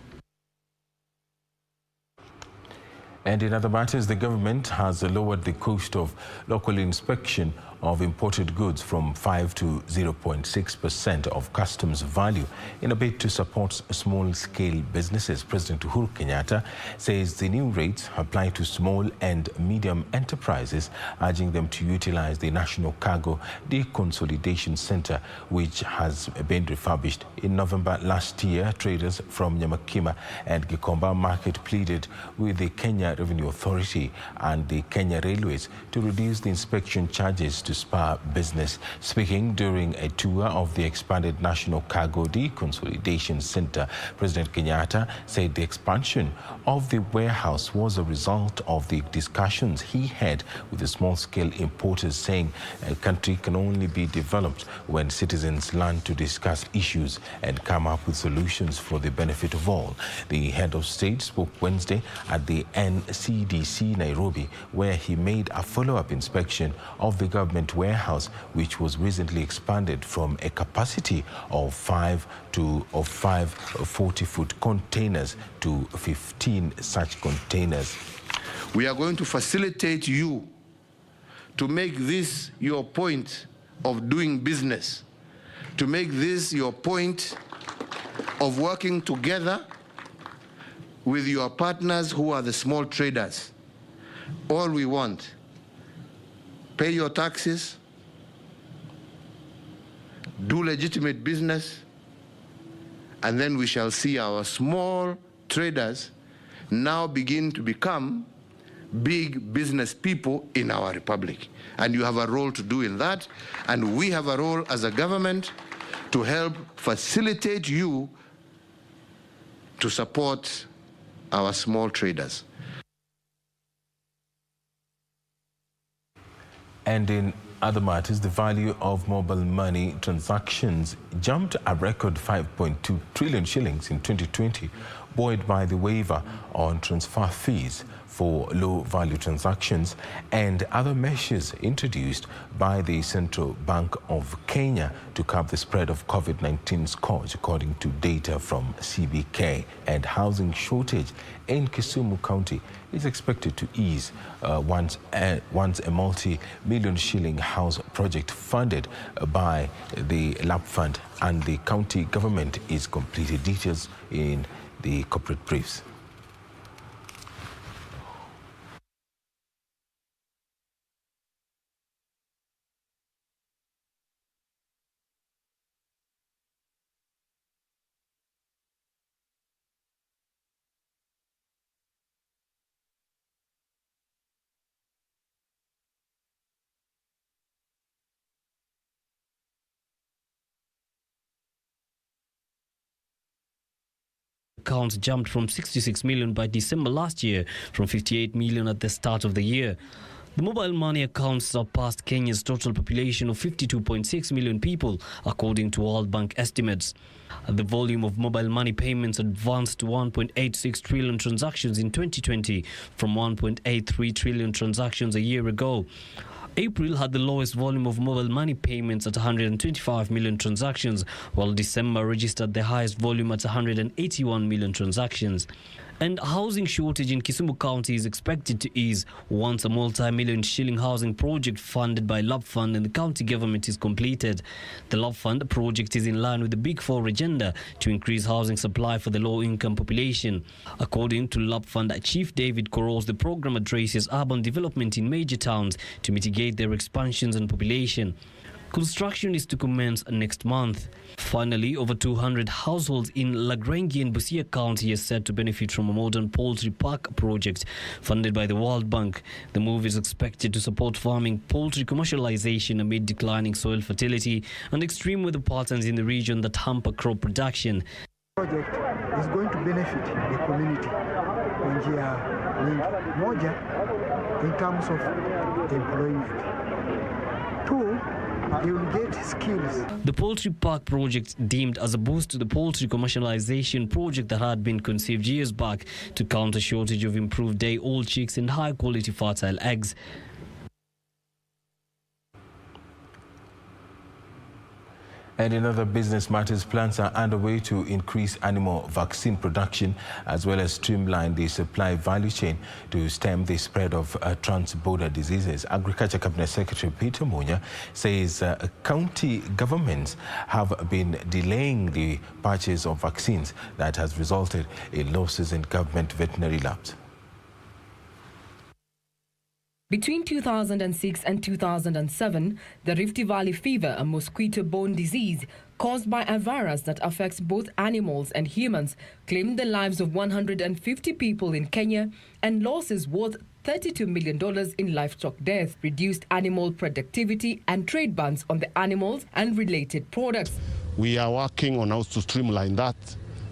And in other matters, the government has lowered the cost of local inspection of imported goods from 5 to 0.6% of customs value in a bid to support small-scale businesses. President Uhuru Kenyatta says the new rates apply to small and medium enterprises, urging them to utilize the National Cargo Deconsolidation Center, which has been refurbished. In November last year, traders from Nyamakima and Gikomba Market pleaded with the Kenya Revenue Authority and the Kenya Railways to reduce the inspection charges to spur business. Speaking during a tour of the expanded National Cargo Deconsolidation Center, President Kenyatta said the expansion of the warehouse was a result of the discussions he had with the small-scale importers, saying a country can only be developed when citizens learn to discuss issues and come up with solutions for the benefit of all. The head of state spoke Wednesday at the NCDC Nairobi, where he made a follow-up inspection of the government warehouse, which was recently expanded from a capacity of 5 40-foot containers to 15 such containers.
We are going to facilitate you to make this your point of doing business, to make this your point of working together with your partners who are the small traders. All we want, pay your taxes, do legitimate business, and then we shall see our small traders now begin to become big business people in our republic. And you have a role to do in that, and we have a role as a government to help facilitate you to support our small traders.
And in other matters, the value of mobile money transactions jumped a record 5.2 trillion shillings in 2020, buoyed by the waiver on transfer fees for low-value transactions and other measures introduced by the Central Bank of Kenya to curb the spread of COVID-19 scourge, according to data from CBK. And housing shortage in Kisumu County is expected to ease once a multi-million shilling house project funded by the LAP Fund and the county government is completed. Details in the corporate briefs.
Accounts jumped from 66 million by December last year from 58 million at the start of the year. The mobile money accounts surpassed Kenya's total population of 52.6 million people, according to World Bank estimates. The volume of mobile money payments advanced to 1.86 trillion transactions in 2020 from 1.83 trillion transactions a year ago. April had the lowest volume of mobile money payments at 125 million transactions, while December registered the highest volume at 181 million transactions. And a housing shortage in Kisumu County is expected to ease once a multi-million shilling housing project funded by LAP Fund and the county government is completed. The LAP Fund project is in line with the Big Four agenda to increase housing supply for the low-income population. According to LAP Fund Chief David Koros, the program addresses urban development in major towns to mitigate their expansions and population. Construction is to commence next month. Finally, over 200 households in Lagrange and Busia County are set to benefit from a modern poultry park project funded by the World Bank. The move is expected to support farming poultry commercialization amid declining soil fertility and extreme weather patterns in the region that hamper crop production.
The project is going to benefit the community kwa njia nyingi. Moja, in terms of employment. Two, they will get skills.
The poultry park project, deemed as a boost to the poultry commercialization project that had been conceived years back to counter shortage of improved day-old chicks and high-quality fertile eggs.
And in other business matters, plans are underway to increase animal vaccine production as well as streamline the supply value chain to stem the spread of trans-border diseases. Agriculture Cabinet Secretary Peter Munya says county governments have been delaying the purchase of vaccines that has resulted in losses in government veterinary labs.
Between 2006 and 2007, the Rift Valley fever, a mosquito-borne disease caused by a virus that affects both animals and humans, claimed the lives of 150 people in Kenya and losses worth $32 million in livestock deaths, reduced animal productivity and trade bans on the animals and related products.
We are working on how to streamline that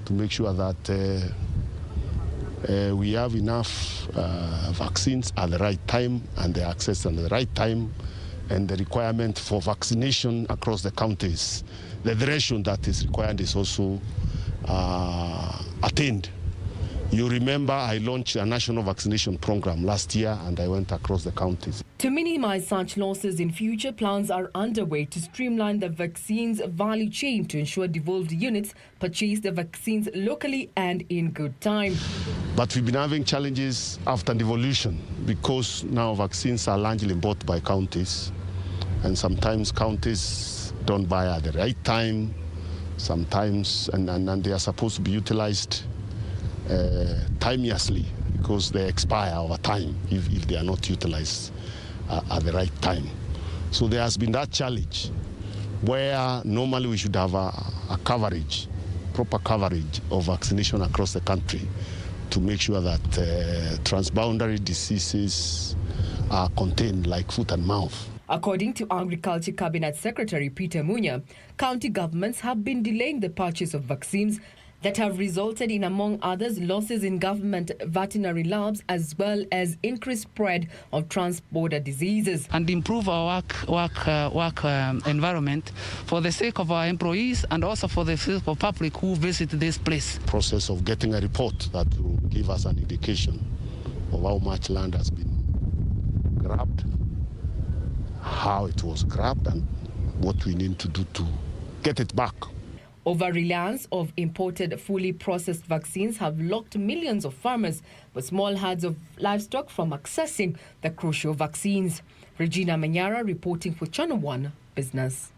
to make sure that we have enough vaccines at the right time and the access at the right time, and the requirement for vaccination across the counties. The duration that is required is also attained. You remember I launched a national vaccination program last year and I went across the counties.
To minimize such losses in future, plans are underway to streamline the vaccines value chain to ensure devolved units purchase the vaccines locally and in good time.
But we've been having challenges after devolution because now vaccines are largely bought by counties, and sometimes counties don't buy at the right time, sometimes, and they are supposed to be utilized timeously because they expire over time if they are not utilized at the right time. So there has been that challenge where normally we should have a coverage, proper coverage of vaccination across the country to make sure that transboundary diseases are contained like foot and mouth.
According to Agriculture Cabinet Secretary Peter Munya, county governments have been delaying the purchase of vaccines that have resulted in, among others, losses in government veterinary labs as well as increased spread of transborder diseases.
And improve our work environment for the sake of our employees and also for the sake of public who visit this place.
Process of getting a report that will give us an indication of how much land has been grabbed, how it was grabbed, and what we need to do to get it back.
Over-reliance of imported fully processed vaccines have locked millions of farmers with small herds of livestock from accessing the crucial vaccines. Regina Manyara reporting for Channel 1 Business.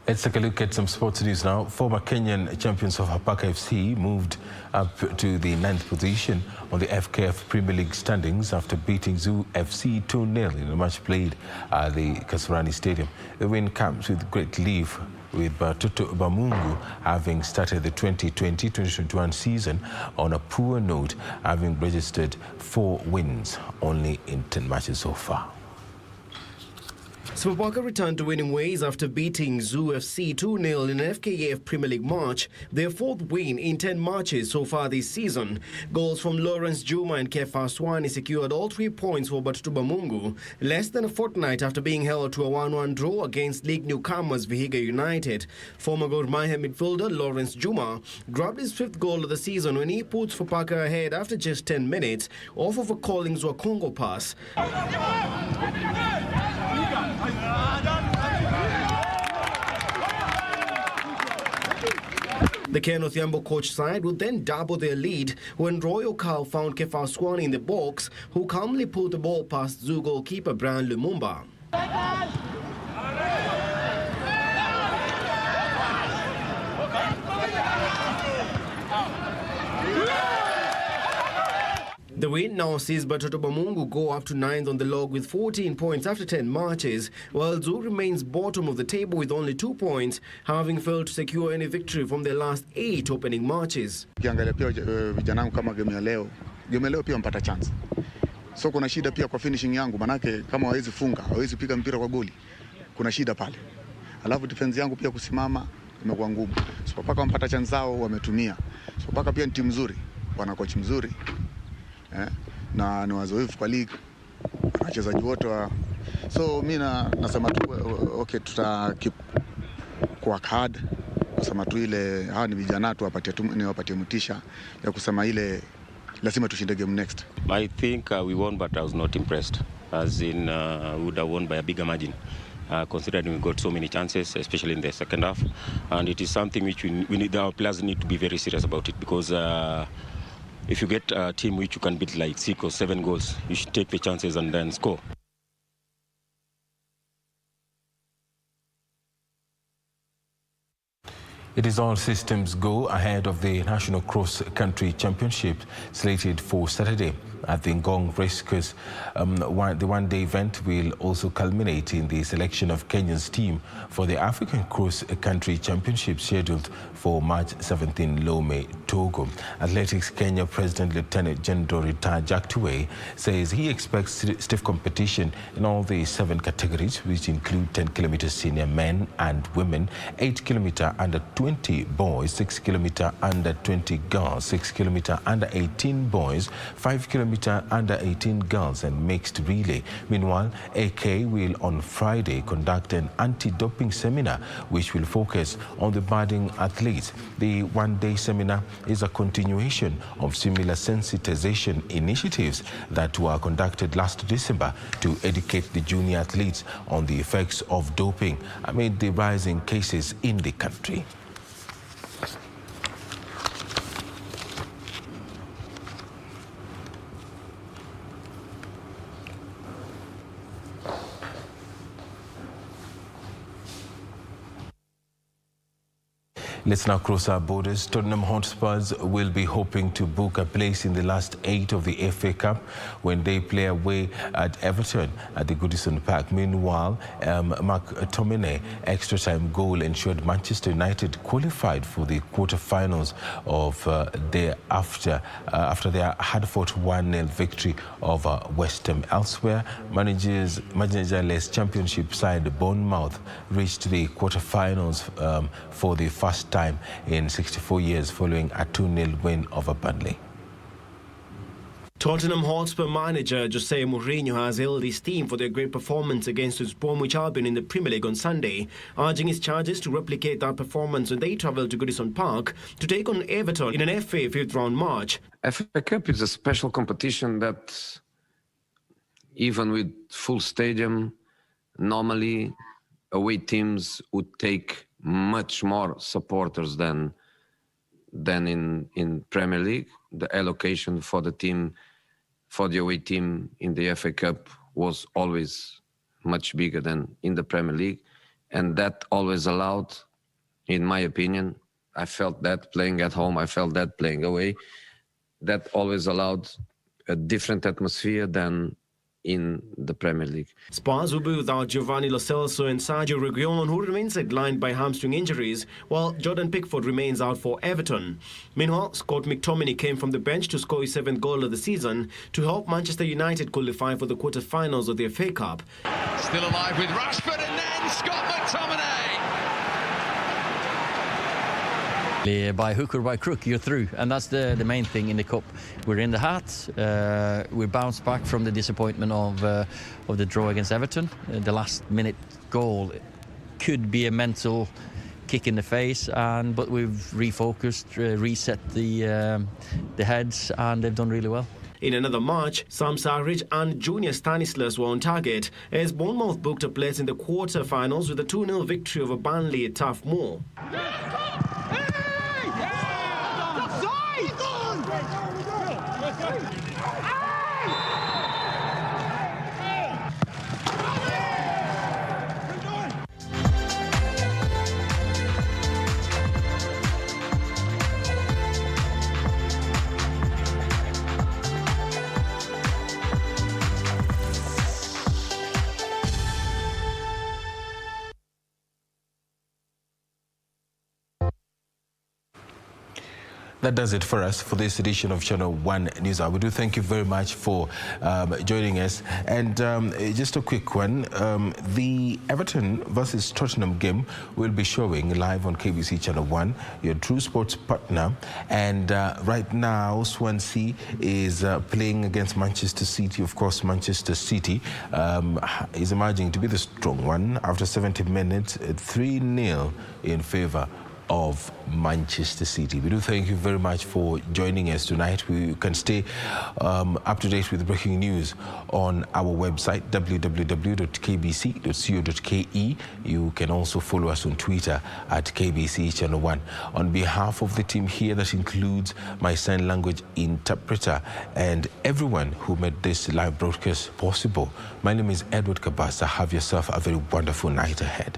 Let's take a look at some sports news now. Former Kenyan champions of Hapaka FC moved up to the 9th position on the FKF Premier League standings after beating Zoo FC 2-0 in a match played at the Kasarani Stadium. The win comes with great relief, with Batoto Bamungu having started the 2020-2021 season on a poor note, having registered 4 wins only in 10 matches so far.
Spapaka returned to winning ways after beating Zoo FC 2-0 in an FKF Premier League match, their 4th win in 10 matches so far this season. Goals from Lawrence Juma and Kefa Swani secured all 3 points for Batoto Bamungu, less than a fortnight after being held to a 1-1 draw against league newcomers Vihiga United. Former Gor Mahia midfielder Lawrence Juma grabbed his 5th goal of the season when he puts Spapaka ahead after just 10 minutes off of a Collins Wakongo pass. The Ken Othiambo coach side would then double their lead when Roy Okal found Kefa Swani in the box, who calmly put the ball past Zoo goalkeeper Brian Lumumba. The win now sees Batoto Bamungu go up to 9th on the log with 14 points after 10 matches, while Zoo remains bottom of the table with only 2 points, having failed to secure any victory from their last 8 opening matches.
Ukiangalia pia vijana kama game ya leo pia mpata chance. So kuna shida pia kwa finishing yangu, manake kama hawezi funga, hawezi piga mpira kwa goli, kuna shida pale. Alafu defense yangu pia kusimama imekuwa ngumu. So paka wampata chance zao wametumia. So paka pia ni timu nzuri, wana coach mzuri. Na ni wazoefu kwa league, wachezaji wote so mimi nasema tu okay, tuta keep work hard, kusema tu ile hawa ni vijana tu wapatie mtisha ya kusema ile lazima tushinde game next.
I think we won, but I was not impressed, as in we would have won by a bigger margin. Considering we got so many chances, especially in the second half, and it is something which we need, our players need to be very serious about it, because if you get a team which you can beat like 6 or 7 goals, you should take the chances and then score.
It is all systems go ahead of the National Cross Country Championship slated for Saturday at the Ngong Racecourse. The one-day event will also culminate in the selection of Kenya's team for the African Cross Country Championship scheduled for March 17 Lome, Togo. Athletics Kenya President Lieutenant General retired Jack Tuwei says he expects stiff competition in all the 7 categories, which include 10 kilometer senior men and women, 8 kilometer under 20 20 boys, 6 kilometer under 20 girls, 6 kilometer under 18 boys, 5 kilometer under 18 girls, and mixed relay. Meanwhile, AK will on Friday conduct an anti-doping seminar which will focus on the budding athletes. The one-day seminar is a continuation of similar sensitization initiatives that were conducted last December to educate the junior athletes on the effects of doping amid the rising cases in the country. Let's now cross our borders. Tottenham Hotspurs will be hoping to book a place in the last 8 of the FA Cup when they play away at Everton at the Goodison Park. Meanwhile, McTominay extra-time goal ensured Manchester United qualified for the quarter-finals of after their hard-fought 1-0 victory over West Ham. Elsewhere, managerless Championship side Bournemouth reached the quarter-finals for the first time in 64 years following a 2-0 win over Burnley.
Tottenham Hotspur manager Jose Mourinho has hailed his team for their great performance against West Bromwich Albion in the Premier League on Sunday, urging his charges to replicate that performance when they travel to Goodison Park to take on Everton in an FA fifth-round match.
FA Cup is a special competition that, even with full stadium, normally away teams would take much more supporters than in Premier League. The allocation for the away team in the FA Cup was always much bigger than in the Premier League, and that always allowed, in my opinion, I felt that playing at home, I felt that playing away, that always allowed a different atmosphere than in the Premier League.
Spurs will be without Giovanni Lo Celso and Sergio Reguilon, who remains sidelined by hamstring injuries, while Jordan Pickford remains out for Everton. Meanwhile, Scott McTominay came from the bench to score his 7th goal of the season to help Manchester United qualify for the quarter-finals of the FA Cup.
Still alive with Rashford, and then Scott McTominay!
By hook or by crook, you're through, and that's the main thing in the cup. We're in the hat. We bounced back from the disappointment of the draw against Everton. The last-minute goal could be a mental kick in the face, but we've refocused, reset the heads, and they've done really well.
In another match, Sam Sarridge and Junior Stanislas were on target as Bournemouth booked a place in the quarter-finals with a 2-0 victory over Burnley at Turf Moor.
That does it for us for this edition of Channel 1 News Hour. We do thank you very much for joining us. And just a quick one, the Everton versus Tottenham game will be showing live on KBC Channel 1, your true sports partner. And right now, Swansea is playing against Manchester City. Of course, Manchester City is emerging to be the strong one after 70 minutes, 3-0 in favour of Manchester City. We do thank you very much for joining us tonight. We can stay up to date with breaking news on our website www.kbc.co.ke. You can also follow us on Twitter at KBC Channel 1. On behalf of the team here, that includes my sign language interpreter and everyone who made this live broadcast possible, my name is Edward Kabasa. Have yourself a very wonderful night ahead.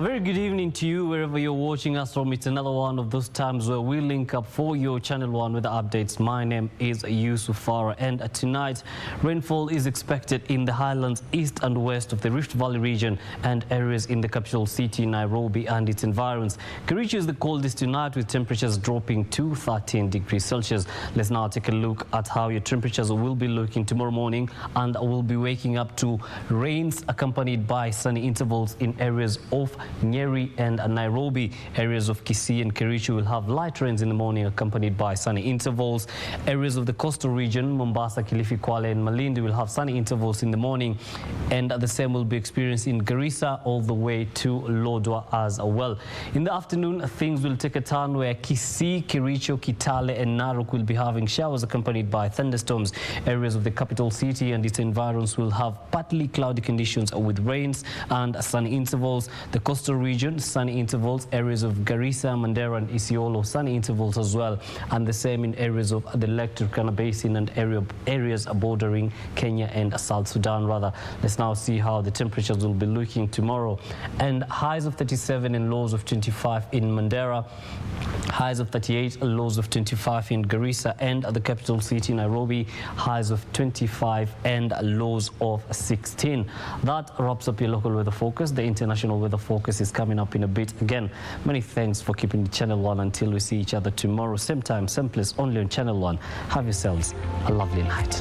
A very good evening to you wherever you're watching us from. It's another one of those times where we link up for your Channel 1 with the updates. My name is Yusuf Farah, and tonight rainfall is expected in the highlands east and west of the Rift Valley region and areas in the capital city Nairobi and its environs. Kericho is the coldest tonight with temperatures dropping to 13 degrees Celsius. Let's now take a look at how your temperatures will be looking tomorrow morning, and we'll be waking up to rains accompanied by sunny intervals in areas of Nyeri and Nairobi. Areas of Kisii and Kericho will have light rains in the morning accompanied by sunny intervals. Areas of the coastal region, Mombasa, Kilifi, Kwale and Malindi will have sunny intervals in the morning, and the same will be experienced in Garissa all the way to Lodwar as well. In the afternoon, things will take a turn where Kisii, Kericho, Kitale and Narok will be having showers accompanied by thunderstorms. Areas of the capital city and its environs will have partly cloudy conditions with rains and sunny intervals. The coastal region, sunny intervals. Areas of Garissa, Mandera and Isiolo, sunny intervals as well. And the same in areas of the Lake Turkana Basin and areas bordering Kenya and South Sudan rather. Let's now see how the temperatures will be looking tomorrow. And highs of 37 and lows of 25 in Mandera. Highs of 38, lows of 25 in Garissa and the capital city Nairobi. Highs of 25 and lows of 16. That wraps up your local weather focus. The international weather focus is coming up in a bit. Again, many thanks for keeping Channel 1 until we see each other tomorrow. Same time, same place, only on Channel 1. Have yourselves a lovely night.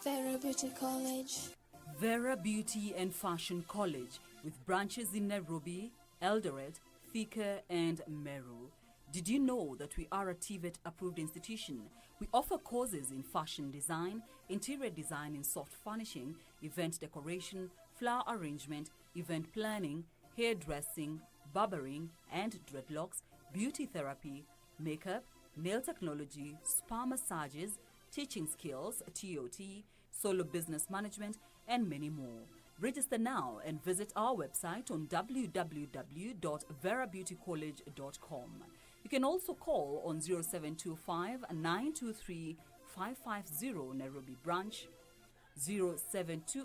Vera Beauty College. Vera Beauty and Fashion College, with branches in Nairobi, Eldoret, Thika and Meru. Did you know that we are a TVET approved institution? We offer courses in fashion design, interior design in soft furnishing, event decoration, flower arrangement, event planning, hairdressing, barbering and dreadlocks, beauty therapy, makeup, nail technology, spa massages, teaching skills, TOT, solo business management, and many more. Register now and visit our website on www.verabeautycollege.com. You can also call on 0725 923 550 Nairobi branch, 072